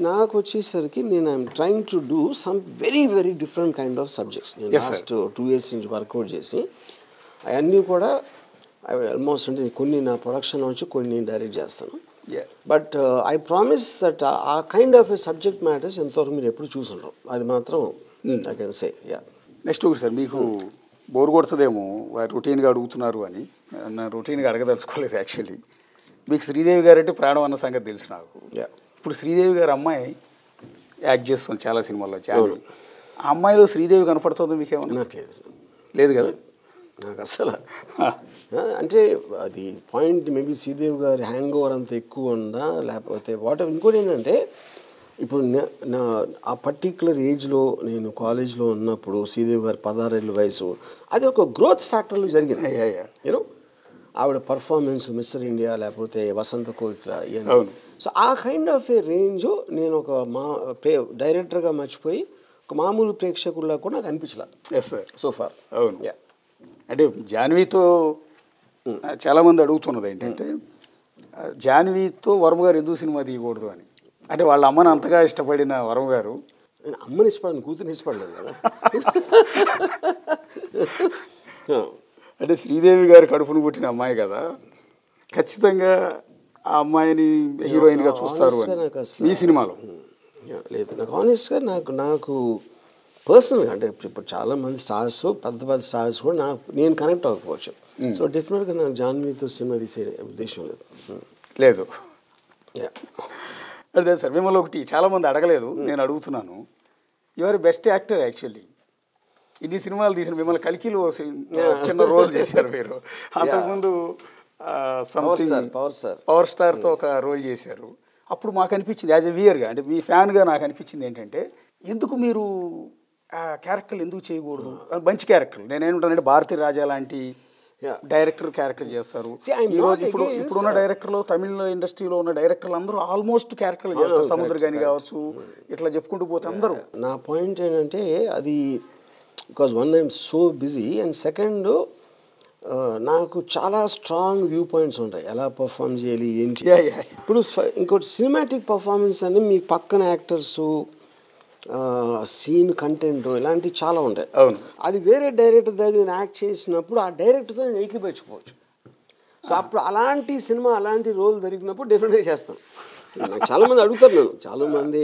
Speaker 3: నాకు వచ్చేసరికి నేను I'm trying to do some very very different kind of subjects. నేను లాస్ట్ 2 years నుంచి వర్కౌట్ చేసి అవన్నీ కూడా ఆల్మోస్ట్ అంటే కొన్ని నా ప్రొడక్షన్ అవచ్చు, కొన్ని నేను డైరెక్ట్ చేస్తాను. బట్ ఐ ప్రామిస్ దట్ ఆ కైండ్ ఆఫ్ సబ్జెక్ట్ మ్యాటర్స్ ఎంతవరకు మీరు ఎప్పుడు చూసుంటారు, అది మాత్రం ఐ కెన్ సే.
Speaker 2: నెక్స్ట్ ఒకటి సార్, మీకు బోర్ కొడుతుందేమో రొటీన్గా అడుగుతున్నారు అని, నా రొటీన్గా అడగదలుచుకోలేదు యాక్చువల్లీ. మీకు శ్రీదేవి గారు అంటే ప్రాణం అన్న సంగతి తెలుసు నాకు. ఇప్పుడు శ్రీదేవి గారు అమ్మాయి యాక్ట్ చేస్తుంది చాలా సినిమాల్లో. ఆ అమ్మాయిలో శ్రీదేవి కనపడుతుందో మీకేమన్నా?
Speaker 3: నాకు
Speaker 2: లేదు కదా,
Speaker 3: నాకు అసలు. అంటే అది పాయింట్ మేబీ శ్రీదేవి గారి హ్యాంగ్ ఓవర్ అంత ఎక్కువ ఉందా, లేకపోతే వాట్. ఇంకోటి ఏంటంటే ఇప్పుడు నా ఆ పర్టిక్యులర్ ఏజ్లో నేను కాలేజ్లో ఉన్నప్పుడు శ్రీదేవి గారి 16 ఏళ్ళ వయసు, అది ఒక గ్రోత్ ఫ్యాక్టర్లో జరిగింది. యూనో ఆవిడ పర్ఫార్మెన్స్ మిస్టర్ ఇండియా లేకపోతే వసంత కోవిత్ర, సో ఆ కైండ్ ఆఫ్ ఏ రేంజ్ నేను ఒక డైరెక్టర్గా మర్చిపోయి ఒక మామూలు ప్రేక్షకుల్లా కూడా నాకు అనిపించలే.
Speaker 2: Yes sir,
Speaker 3: so far.
Speaker 2: అవును. అంటే జాన్వీతో చాలామంది అడుగుతున్నది ఏంటంటే జాన్వీతో వర్మ గారు ఎందుకు సినిమా తీయకూడదు అని. అంటే వాళ్ళ అమ్మని అంతగా ఇష్టపడిన వర్మ గారు,
Speaker 3: నేను అమ్మని ఇష్టపడను, కూతురుని ఇష్టపడలేదు కదా.
Speaker 2: అంటే శ్రీదేవి గారు కడుపును పుట్టిన అమ్మాయి కదా, ఖచ్చితంగా ఆ అమ్మాయిని హీరోయిన్గా చూస్తారు ఈ సినిమాలో.
Speaker 3: లేదు, నాకు ఆనెస్ట్గా నాకు పర్సనల్గా అంటే ఇప్పుడు చాలామంది స్టార్స్, పెద్ద పెద్ద స్టార్స్ కూడా నేను కనెక్ట్ అవ్వకపోవచ్చు. సో డెఫినెట్గా నాకు జాన్వీతో సినిమా తీసే ఉద్దేశం
Speaker 2: లేదు. అదే సార్, మిమ్మల్ని ఒకటి చాలామంది అడగలేదు, నేను అడుగుతున్నాను. Your best actor actually. ఇన్ని సినిమాలు తీసిన మిమ్మల్ని కల్కిలో చిన్న రోల్ చేశారు మీరు. అంతకుముందు పవర్ స్టార్తో ఒక రోల్ చేశారు. అప్పుడు మాకు అనిపించింది యాజ్ ఎ వ్యూయర్గా, అంటే మీ ఫ్యాన్గా నాకు అనిపించింది ఏంటంటే ఎందుకు మీరు ఆ క్యారెక్టర్లు ఎందుకు చేయకూడదు, మంచి క్యారెక్టర్లు. నేనేమంటానంటే భారతీ రాజా లాంటి డైరెక్టర్ క్యారెక్టర్ చేస్తారు. ఈరోజు ఇప్పుడున్న డైరెక్టర్లు, తమిళ ఇండస్ట్రీలో ఉన్న డైరెక్టర్లు అందరూ ఆల్మోస్ట్ క్యారెక్టర్లు చేస్తారు. సముద్రగాని కావచ్చు, ఇట్లా చెప్పుకుంటూ పోతే అందరూ.
Speaker 3: నా పాయింట్ ఏంటంటే అది because one I'm so busy, and second నాకు చాలా స్ట్రాంగ్ వ్యూ పాయింట్స్ ఉంటాయి ఎలా పర్ఫామ్ చేయాలి ఏంటి. ఇప్పుడు ఇంకోటి సినిమాటిక్ పర్ఫార్మెన్స్ అని మీకు పక్కన యాక్టర్స్, సీన్ కంటెంట్ ఇలాంటివి చాలా ఉంటాయి. అది వేరే డైరెక్టర్ దగ్గర నేను యాక్ట్ చేసినప్పుడు ఆ డైరెక్టర్తో నేను ఏకీపించుకోవచ్చు. సో అప్పుడు అలాంటి సినిమా అలాంటి రోల్ దొరికినప్పుడు డెఫినెట్గా చేస్తాను. నాకు చాలామంది అడుగుతారు, నేను చాలామంది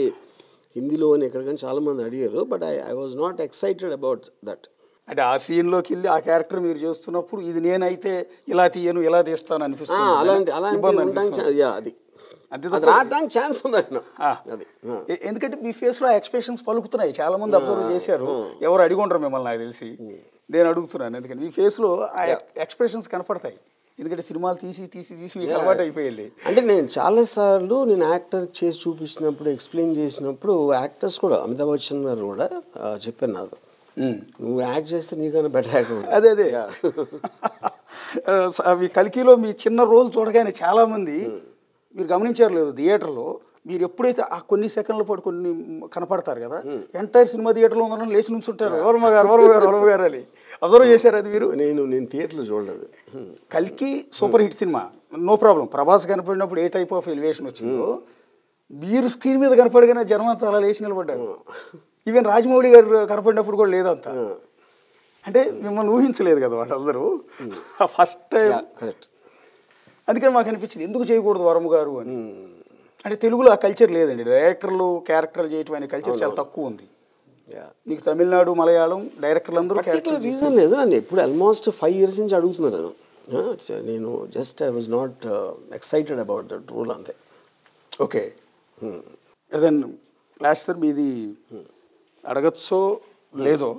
Speaker 3: హిందీలో అని ఎక్కడికైనా చాలామంది అడిగారు, but I was not excited about that.
Speaker 2: అంటే ఆ సీన్లోకి వెళ్ళి ఆ క్యారెక్టర్ మీరు చేస్తున్నప్పుడు ఇది నేనైతే ఇలా తీయను ఇలా తీస్తాను అనిపిస్తుంది.
Speaker 3: అలాంటి అది రావడానికి ఛాన్స్ ఉందంట.
Speaker 2: ఎందుకంటే మీ ఫేస్లో ఎక్స్ప్రెషన్స్ పలుకుతున్నాయి. చాలా మంది అబ్జర్వ్ చేశారు, ఎవరు అడిగి ఉండరు మిమ్మల్ని, నాకు తెలిసి. నేను అడుగుతున్నాను ఎందుకంటే మీ ఫేస్లో ఆ ఎక్స్ప్రెషన్స్ కనపడతాయి. ఎందుకంటే సినిమాలు తీసి తీసి తీసి మీకు అలవాటు అయిపోయింది.
Speaker 3: అంటే నేను చాలాసార్లు నేను యాక్టర్ చేసి చూపించినప్పుడు, ఎక్స్ప్లెయిన్ చేసినప్పుడు యాక్టర్స్ కూడా, అమితాబ్ బచ్చన్ గారు కూడా చెప్పారు నాకు, నువ్వు యాక్ట్ చేస్తే నీకన్నా బెటర్ యాక్టర్.
Speaker 2: అదే మీ కల్కిలో మీ చిన్న రోల్ చూడగానే చాలామంది మీరు గమనించారు లేదు, థియేటర్లో మీరు ఎప్పుడైతే ఆ కొన్ని సెకండ్ల పాటు కొన్ని కనపడతారు కదా, ఎంటైర్ సినిమా థియేటర్లో ఉన్న లేచి నుంచుంటారు వర్మ గారు అని. అబ్జర్వ్ చేశారు అది మీరు?
Speaker 3: నేను థియేటర్లో చూడలేదు.
Speaker 2: కల్కి super hit cinema, no problem. Prabhas కనపడినప్పుడు ఏ టైప్ ఆఫ్ ఎలివేషన్ వచ్చిందో మీరు స్క్రీన్ మీద కనపడగానే జనం అంతా అలా లేచి నిలబడ్డారు. ఈవెన్ రాజమౌళి గారు కనపడినప్పుడు కూడా లేదంత. అంటే మిమ్మల్ని ఊహించలేదు కదా వాళ్ళందరూ ఫస్ట్ టైం.
Speaker 3: కరెక్ట్.
Speaker 2: అందుకని మాకు అనిపించింది ఎందుకు చేయకూడదు వర్మ గారు అని. అంటే తెలుగులో ఆ కల్చర్ లేదండి, డైరెక్టర్లు క్యారెక్టర్లు చేయటం అనే కల్చర్ చాలా తక్కువ ఉంది. మీకు తమిళనాడు, మలయాళం డైరెక్టర్లు అందరూ
Speaker 3: రీజన్ లేదు అండి. ఇప్పుడు ఆల్మోస్ట్ 5 years నుంచి అడుగుతున్నాను నేను. Just I was not excited about that role అంతే.
Speaker 2: ఓకే. దెన్ లాస్ట్ సార్ మీది అడగచ్చో లేదో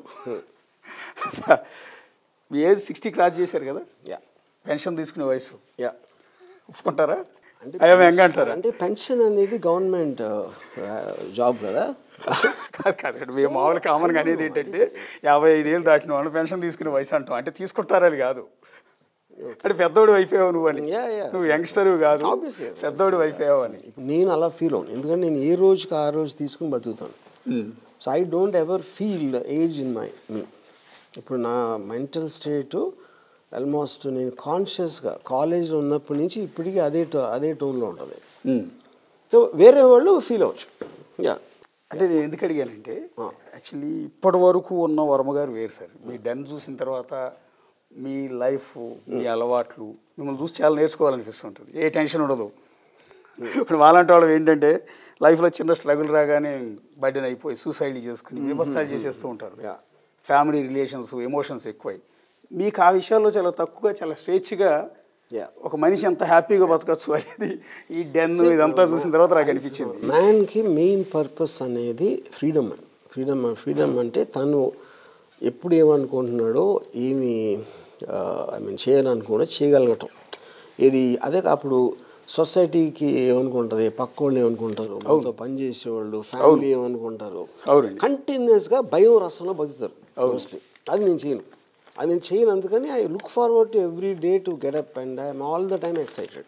Speaker 2: మీ ఏజ్ 60 క్రాస్ చేశారు కదా, పెన్షన్ తీసుకునే వయసు ఒప్పుకుంటారా?
Speaker 3: అంటే
Speaker 2: ఎంగా అంటారా?
Speaker 3: అంటే పెన్షన్ అనేది గవర్నమెంట్ జాబ్ కదా.
Speaker 2: కాదు మేము మామూలు కామన్గా అనేది ఏంటంటే 55 ఏళ్ళు దాటిన వాళ్ళు పెన్షన్ తీసుకునే వయసు అంటాం. అంటే తీసుకుంటారని కాదు, అంటే పెద్దోడు అయిపోయావు నువ్వు అని. నువ్వు యంగ్స్టర్ కాదు, పెద్దోడు అయిపోయావు అని.
Speaker 3: నేను అలా ఫీల్ అవును, ఎందుకంటే నేను ఏ రోజుకి ఆ రోజు తీసుకుని బతుకుతాను. So I don't ever feel age in me. ఇప్పుడు నా మెంటల్ స్టేటు ఆల్మోస్ట్ నేను కాన్షియస్గా కాలేజ్లో ఉన్నప్పటి నుంచి ఇప్పటికీ అదే టోన్లో ఉంటుంది. సో వేరే వాళ్ళు ఫీల్ అవ్వచ్చు.
Speaker 2: అంటే నేను ఎందుకు అడిగానంటే యాక్చువల్లీ ఇప్పటి వరకు ఉన్న వర్మగారు వేరు సార్. మీ డెన్ చూసిన తర్వాత మీ లైఫ్, మీ అలవాట్లు మిమ్మల్ని చూసి చాలా నేర్చుకోవాలనిపిస్తుంటుంది. ఏ టెన్షన్ ఉండదు. ఇప్పుడు వాళ్ళంటి వాళ్ళు ఏంటంటే లైఫ్లో చిన్న స్ట్రగుల్ రాగానే బర్డెన్ అయిపోయి సూసైడ్ చేసుకుని విమర్శలు చేసేస్తూ ఉంటారు. ఫ్యామిలీ రిలేషన్స్, ఎమోషన్స్ ఎక్కువై. మీకు ఆ విషయాల్లో చాలా తక్కువగా, చాలా స్వేచ్ఛగా ఒక మనిషి ఎంత హ్యాపీగా బతకచ్చు అనేది ఈ డెన్ ఇదంతా చూసిన తర్వాత నాకు అనిపించింది.
Speaker 3: మ్యాన్కి మెయిన్ పర్పస్ అనేది ఫ్రీడమ్ అంటే తను ఎప్పుడు ఏమనుకుంటున్నాడో, ఏమి చేయాలనుకున్నా చేయగలగటం. అదే అప్పుడు సొసైటీకి ఏమనుకుంటుంది, పక్కోళ్ళు ఏమనుకుంటారు, వాళ్ళతో పనిచేసేవాళ్ళు, ఫ్యామిలీ ఏమనుకుంటారు, కంటిన్యూస్గా భయం రసంలో బతుకుతారు మోస్ట్లీ. అది నేను చేయను అందుకని I look forward to every day to get up and I'm all the time excited.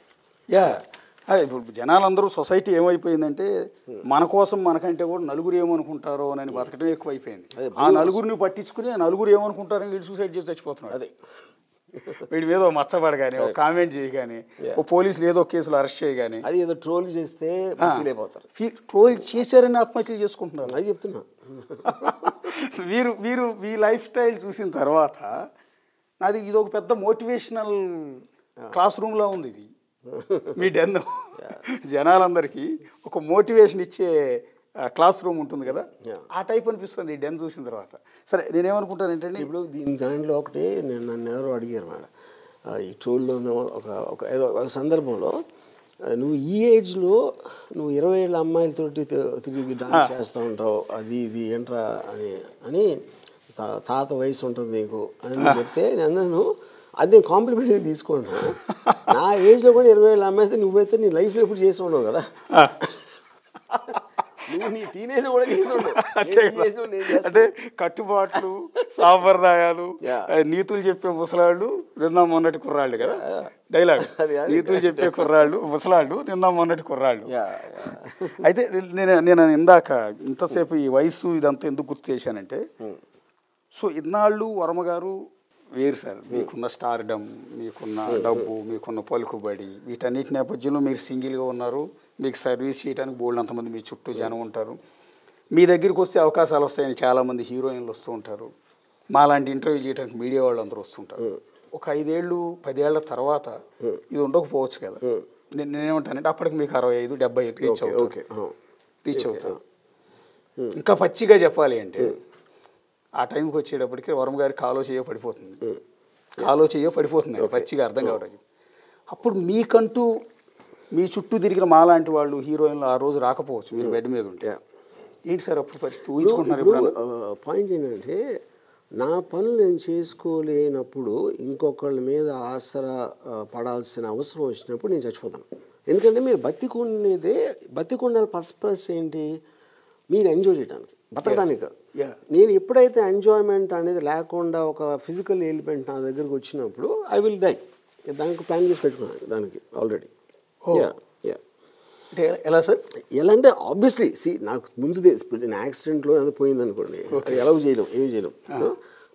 Speaker 2: ఇప్పుడు జనాలందరూ సొసైటీ ఏమైపోయిందంటే మన కోసం మనకంటే కూడా నలుగురు ఏమనుకుంటారో అని బతకడం ఎక్కువైపోయింది. ఆ నలుగురిని పట్టించుకుని ఆ నలుగురు ఏమనుకుంటారని వీడు సూసైడ్ చేసి చచ్చిపోతున్నాడు. అదే వీడి మీద మచ్చబడి కానీ, ఒక కామెంట్ చేయగానే, ఓ పోలీసులు ఏదో కేసులు అరెస్ట్ చేయగానే,
Speaker 3: అది ఏదో ట్రోల్ చేస్తే ఫీల్ అయిపోతారు.
Speaker 2: ట్రోల్ చేశారని ఆత్మహత్యలు చేసుకుంటున్నారు.
Speaker 3: అది చెప్తున్నా.
Speaker 2: మీరు మీ లైఫ్ స్టైల్ చూసిన తర్వాత నాది ఇది ఒక పెద్ద మోటివేషనల్ క్లాస్ రూమ్లో ఉంది. ఇది మీ డెన్ జనాలందరికీ ఒక మోటివేషన్ ఇచ్చే క్లాస్ రూమ్ ఉంటుంది కదా, ఆ టైప్ అనిపిస్తుంది ఈ డెన్ చూసిన తర్వాత. సరే నేనేమనుకుంటానంటే
Speaker 3: ఇప్పుడు దాంట్లో ఒకటి నన్ను ఎవరో అడిగారు మేడం, ఈ ట్రోల్లోనో ఒక సందర్భంలో, నువ్వు ఈ ఏజ్లో నువ్వు 20 ఏళ్ళ అమ్మాయిలతోటి తిరిగి డాన్స్ చేస్తూ ఉంటావు, అది ఇది ఏంట్రా అని తాత వయసు ఉంటుంది నీకు అని చెప్తే నన్ను అది కాంప్లిమెంట్గా తీసుకుంటున్నాను. నా ఏజ్లో కూడా 20 ఏళ్ళ అమ్మాయి అయితే నువ్వైతే నీ లైఫ్లో ఎప్పుడు చేసి ఉండవు కదా, నువ్వు నీ టీనేజ్ కూడా చేసి ఉండవు.
Speaker 2: అంటే కట్టుబాట్లు, సాంప్రదాయాలు, నీతులు చెప్పే ముసలాళ్ళు, నిన్న మొన్నటి కుర్రాళ్ళు కదా డైలాగ్. నీతులు చెప్పే కుర్రాళ్ళు, ముసలాళ్ళు, నిన్న మొన్నటి కుర్రాళ్ళు. అయితే నేను ఇందాక ఇంతసేపు ఈ వయసు ఇదంతా ఎందుకు గుర్తు చేశానంటే, సో ఇన్నాళ్ళు వర్మ గారు వేరు సార్. మీకున్న స్టార్డమ్, మీకున్న డబ్బు, మీకున్న పలుకుబడి, వీటన్నిటి నేపథ్యంలో మీరు సింగిల్గా ఉన్నారు. మీకు సర్వీస్ చేయడానికి బోల్డ్ అంతమంది మీ చుట్టూ జనం ఉంటారు. మీ దగ్గరికి వస్తే అవకాశాలు వస్తాయని చాలామంది హీరోయిన్లు వస్తూ ఉంటారు. మాలాంటి ఇంటర్వ్యూ చేయడానికి మీడియా వాళ్ళు అందరూ వస్తుంటారు. ఒక 5 ఏళ్ళు 10 ఏళ్ల తర్వాత ఇది ఉండకపోవచ్చు కదా. నేనేమంటానంటే అప్పటికి మీకు 65, 70 రీచ్ అవుతారు. ఇంకా పచ్చిగా చెప్పాలి అంటే ఆ టైంకి వచ్చేటప్పటికి వర్మ గారి కాలో చెయ్యో పడిపోతుంది పచ్చిగా అర్థం కావడానికి. అప్పుడు మీకంటూ మీ చుట్టూ తిరిగిన మాలాంటి వాళ్ళు హీరోయిన్లు ఆ రోజు రాకపోవచ్చు, మీరు బెడ్ మీద ఉంటే. ఏంటి సార్ అప్పుడు పరిస్థితి ఊహించుకుంటున్నారు?
Speaker 3: పాయింట్ ఏంటంటే, నా పనులు నేను చేసుకోలేనప్పుడు ఇంకొకళ్ళ మీద ఆసరా పడాల్సిన అవసరం వచ్చినప్పుడు నేను చచ్చిపోతాను. ఎందుకంటే మీరు బతికుండాలి పర్పస్ ఏంటి, మీరు ఎంజాయ్ చేయడానికి, బతకడానికి. నేను ఎప్పుడైతే ఎంజాయ్మెంట్ అనేది లేకుండా ఒక ఫిజికల్ ఎలిమెంట్ నా దగ్గరకు వచ్చినప్పుడు ఐ విల్ డై. దానికి ప్లాన్ చేసి పెట్టుకున్నాను దానికి ఆల్రెడీ.
Speaker 2: ఎలా సార్?
Speaker 3: ఎలా అంటే ఆబ్వియస్లీ నాకు ముందు నేను యాక్సిడెంట్లో ఏదో పోయింది అనుకోండి, ఏమి చేయలేం.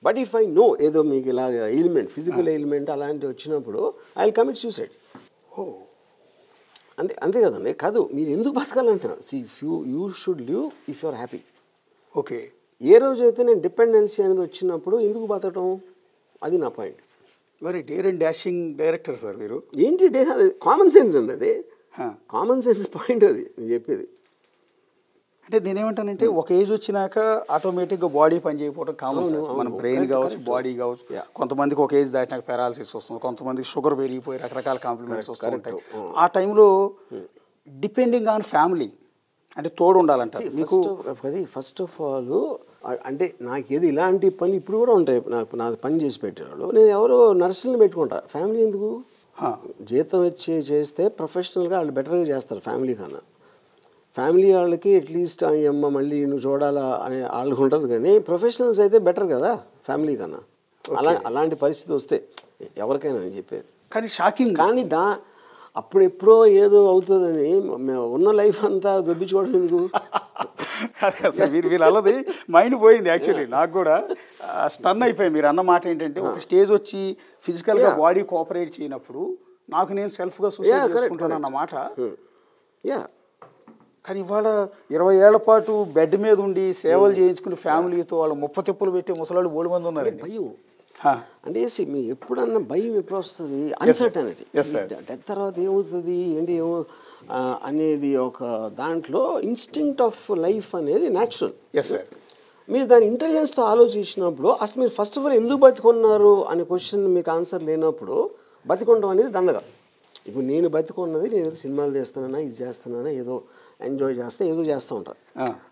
Speaker 3: బట్ ఇఫ్ ఐ నో ఏదో మీకు ఇలాగ ఎలిమెంట్, ఫిజికల్ ఎలిమెంట్ అలాంటివి వచ్చినప్పుడు ఐ విల్ కమిట్ సూసైడ్. అంతే కదండి. కాదు, మీరు ఎందుకు బతకాలంటున్నా, you should live if you're happy.
Speaker 2: Okay.
Speaker 3: ఏ రోజైతే నేను డిపెండెన్సీ అనేది వచ్చినప్పుడు ఎందుకు బతకటం, అది నా పాయింట్.
Speaker 2: మరి dare and dashing director sir మీరు.
Speaker 3: ఏంటి కామన్ సెన్స్ అండి, అది కామన్ సెన్స్ పాయింట్ అది నేను చెప్పేది.
Speaker 2: అంటే నేనేమంటానంటే ఒక ఏజ్ వచ్చినాక ఆటోమేటిక్గా బాడీ పని చేయకపోవడం కామన్. మన బ్రెయిన్ కావచ్చు, బాడీ కావచ్చు. కొంతమందికి ఒక ఏజ్ దాటినాక పారాలసిస్ వస్తుంది, కొంతమందికి షుగర్ పెరిగిపోయి రకరకాల కాంప్లిమెంట్స్ వస్తూ ఉంటాయి. ఆ టైంలో డిపెండింగ్ ఆన్ ఫ్యామిలీ అంటే తోడు ఉండాలంట మీకు.
Speaker 3: ఫస్ట్ ఆఫ్ ఆల్ అంటే నాకు ఏది ఇలాంటి పనులు ఇప్పుడు కూడా ఉంటాయి. నా పని చేసి పెట్టేవాళ్ళు నేను ఎవరో నర్సులను పెట్టుకుంటా. ఫ్యామిలీ ఎందుకు? జీతం ఇచ్చి చేస్తే ప్రొఫెషనల్గా వాళ్ళు బెటర్గా చేస్తారు ఫ్యామిలీ కన్నా. ఫ్యామిలీ వాళ్ళకి అట్లీస్ట్ అమ్మ మళ్ళీ నువ్వు చూడాలా అనే వాళ్ళకి ఉంటుంది, కానీ ప్రొఫెషనల్స్ అయితే బెటర్ కదా ఫ్యామిలీ కన్నా. అలాంటి పరిస్థితి వస్తే ఎవరికైనా అని చెప్పేది.
Speaker 2: కానీ షాకింగ్,
Speaker 3: కానీ అప్పుడెప్పుడో ఏదో అవుతుందని ఉన్న లైఫ్ అంతా దొబ్బించుకోవడం ఎందుకు?
Speaker 2: వీళ్ళు అల్లది మైండ్ పోయింది. యాక్చువల్లీ నాకు కూడా స్టన్ అయిపోయి మీరు అన్న మాట ఏంటంటే, ఒక స్టేజ్ వచ్చి ఫిజికల్గా బాడీ కోఆపరేట్ చేయనప్పుడు నాకు నేను సెల్ఫ్గా సూసైడ్ చేసుకుంటాను అన్న మాట. కానీ ఇవాళ 20 ఏళ్ల పాటు బెడ్ మీద ఉండి సేవలు చేయించుకుని ఫ్యామిలీతో వాళ్ళు ముప్పతిప్పులు పెట్టి ముసలాళ్ళు 3 మంది ఉన్నారు.
Speaker 3: భయం అంటే మీ ఎప్పుడన్నా భయం ఎప్పుడు వస్తుంది? అన్సర్టనిటీ. డెత్ తర్వాత ఏమవుతుంది ఏంటి ఏమో అనేది ఒక దాంట్లో ఇన్స్టింక్ట్ ఆఫ్ లైఫ్ అనేది న్యాచురల్. మీరు దాని ఇంటెలిజెన్స్తో ఆలోచించినప్పుడు అసలు మీరు ఫస్ట్ ఆఫ్ ఆల్ ఎందుకు బతికున్నారు అనే క్వశ్చన్ మీకు ఆన్సర్ లేనప్పుడు బతికొనడం అనేది దండగా. ఇప్పుడు నేను బతికున్నది నేను ఏదో సినిమాలు చేస్తానన్నా ఇది చేస్తానన్నా ఏదో ఎంజాయ్ చేస్తా ఏదో చేస్తూ ఉంటాను.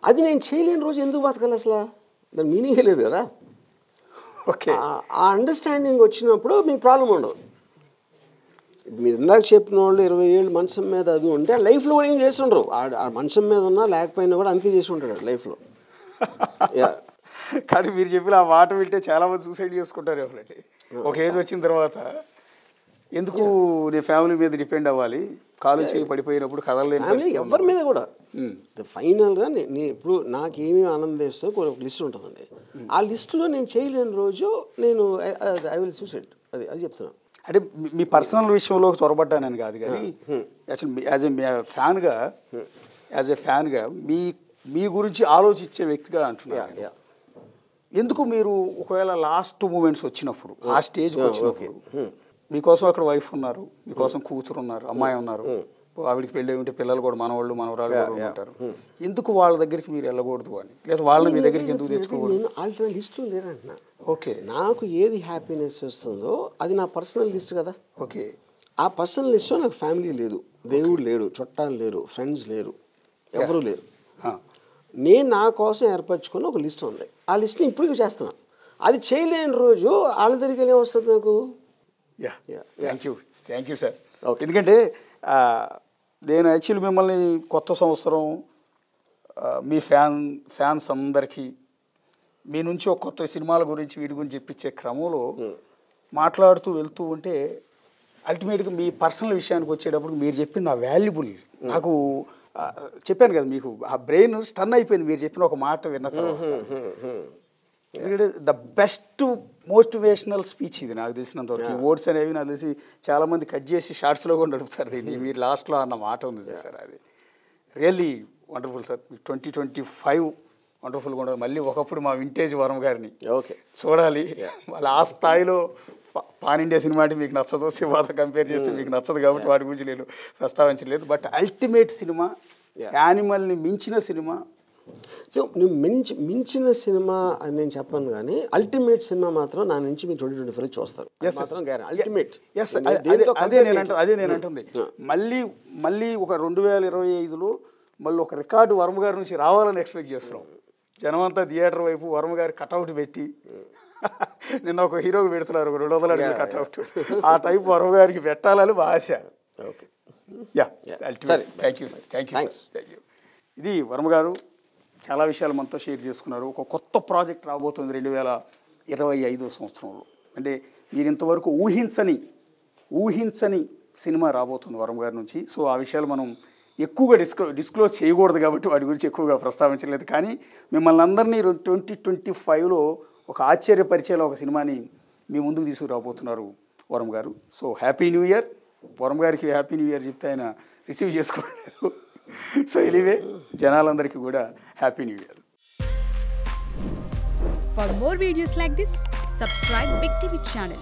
Speaker 3: అది నేను చేయలేని రోజు ఎందుకు బతకాలి? అసలు దాని మీనింగే లేదు కదా.
Speaker 2: ఓకే,
Speaker 3: ఆ అండర్స్టాండింగ్ వచ్చినప్పుడు మీకు ప్రాబ్లం ఉండదు. మీరు ఇందాక చెప్పిన వాళ్ళు 20 ఏళ్ళు మంచం మీద అది ఉంటే లైఫ్లో కూడా ఏం చేసి ఉండరు. ఆ మంచం మీద ఉన్నా లేకపోయినా కూడా అంతే చేసి ఉంటాడు లైఫ్లో.
Speaker 2: కానీ మీరు చెప్పిన ఆ మాట వింటే చాలామంది సూసైడ్ చేసుకుంటారు ఎవరండి. ఒక ఏజ్ వచ్చిన తర్వాత ఎందుకు నీ ఫ్యామిలీ మీద డిపెండ్ అవ్వాలి, కాలు చేయి పడిపోయినప్పుడు కదలలేని
Speaker 3: ఎవరి మీద కూడా. ఫైనల్గా నేను ఇప్పుడు నాకేమీ ఆనందిస్తే ఒక లిస్ట్ ఉంటుందండి. ఆ లిస్టులో నేను చేయలేని రోజు నేను ఐ విల్ సూసైడ్. అది చెప్తున్నాను.
Speaker 2: అంటే మీ పర్సనల్ విషయంలో చొరబడ్డానని కాదు, కానీ యాక్చువల్లీ యాజ్ ఏ ఫ్యాన్గా మీ గురించి ఆలోచించే వ్యక్తిగా అంటున్నారు. ఎందుకు మీరు ఒకవేళ లాస్ట్ మూమెంట్స్ వచ్చినప్పుడు ఆ స్టేజ్కి వచ్చినప్పుడు మీకోసం అక్కడ వైఫ్ ఉన్నారు, మీకోసం కూతురు ఉన్నారు, అమ్మాయి ఉన్నారు, ఆవిడికి పెళ్ళి ఉంటే పిల్లలు కూడా మనవాళ్ళు మనవరాలు కూడా ఉంటారు, ఎందుకు వాళ్ళ దగ్గరికి మీరు వెళ్ళకూడదు అని, లేదా వాళ్ళని మీ దగ్గరికి ఎందుకు తెచ్చుకోకూడదు?
Speaker 3: నేను ఆల్టర్నేట్ లిస్టులో లేరంటున్నా.
Speaker 2: ఓకే,
Speaker 3: నాకు ఏది హ్యాపీనెస్ వస్తుందో అది నా పర్సనల్ లిస్ట్ కదా.
Speaker 2: ఓకే,
Speaker 3: ఆ పర్సనల్ లిస్ట్లో నాకు ఫ్యామిలీ లేదు, దేవుడు లేడు, చుట్టాలు లేరు, ఫ్రెండ్స్ లేరు, ఎవరు లేరు. నేను నా కోసం ఏర్పరచుకున్న ఒక లిస్ట్ ఉంది. ఆ లిస్ట్ని ఇప్పటికీ చేస్తున్నాను. అది చేయలేని రోజు వాళ్ళ దగ్గరికి వెళ్ళే వస్తుంది నాకు.
Speaker 2: Thank you sir. ఓకే, ఎందుకంటే నేను యాక్చువల్లీ మిమ్మల్ని కొత్త సంవత్సరం మీ ఫ్యాన్స్ అందరికీ మీ నుంచి ఒక కొత్త సినిమాల గురించి వీటి గురించి చెప్పించే క్రమంలో మాట్లాడుతూ వెళ్తూ ఉంటే అల్టిమేట్గా మీ పర్సనల్ విషయానికి వచ్చేటప్పుడు మీరు చెప్పింది ఆ వాల్యుబుల్ నాకు చెప్పాను కదా, మీకు ఆ బ్రెయిన్ స్టన్ అయిపోయింది మీరు చెప్పిన ఒక మాట విన్న తర్వాత. ఎందుకంటే ద బెస్ట్ మోటివేషనల్ స్పీచ్ ఇది నాకు తెలిసినంతవరకు. ఈ వర్డ్స్ అనేవి నాకు తెలిసి చాలామంది కట్ చేసి షార్ట్స్లో కూడా నడుపుతారు దీన్ని. మీరు లాస్ట్లో అన్న మాట ఉంది సార్, అది రియల్లీ వండర్ఫుల్ సార్. 2025 వండర్ఫుల్గా ఉండదు. మళ్ళీ ఒకప్పుడు మా వింటేజ్ వరం గారిని చూడాలి. వాళ్ళు ఆ స్థాయిలో పాన్ ఇండియా సినిమా అంటే మీకు నచ్చదు, శివాతో కంపేర్ చేస్తే మీకు నచ్చదు కాబట్టి వాటి గురించి నేను ప్రస్తావించలేదు. బట్ అల్టిమేట్ సినిమా, యానిమల్ని మించిన సినిమా.
Speaker 3: సో నువ్వు మించిన సినిమా అని నేను చెప్పను, కానీ అల్టిమేట్ సినిమా మాత్రం నా నుంచి మీరు 2025 చూస్తారు. అల్టిమేట్
Speaker 2: అదే నేను అంటుంది. మళ్ళీ ఒక 2025లో మళ్ళీ ఒక రికార్డు వర్మ గారి నుంచి రావాలని ఎక్స్పెక్ట్ చేస్తున్నాం. జనమంతా థియేటర్ వైపు వర్మ గారి కట్అవుట్ పెట్టి, నిన్న ఒక హీరోకి పెడుతున్నారు 200 అడుగుల కట్అవుట్, ఆ టైప్ వర్మ గారికి పెట్టాలని ఆశ.
Speaker 3: Okay,
Speaker 2: thank you sir, thank you. ఇది వర్మ గారు చాలా విషయాలు మనతో షేర్ చేసుకున్నారు. ఒక కొత్త ప్రాజెక్ట్ రాబోతుంది 2025 సంవత్సరంలో. అంటే మీరు ఇంతవరకు ఊహించని సినిమా రాబోతుంది వర్మ గారి నుంచి. సో ఆ విషయాలు మనం ఎక్కువగా డిస్క్లోజ్ చేయకూడదు కాబట్టి వాటి గురించి ఎక్కువగా ప్రస్తావించలేదు. కానీ మిమ్మల్ని అందరినీ 2025లో ఒక ఆశ్చర్యపరిచేలా ఒక సినిమాని మీ ముందుకు తీసుకురాబోతున్నారు వర్మ గారు. So happy new year. Varma గారికి హ్యాపీ న్యూ ఇయర్ చెప్తే ఆయన రిసీవ్ చేసుకోలేదు. సో ఎనీవే జనాలందరికీ కూడా happy new year.
Speaker 4: For more videos like this, subscribe Big TV channel.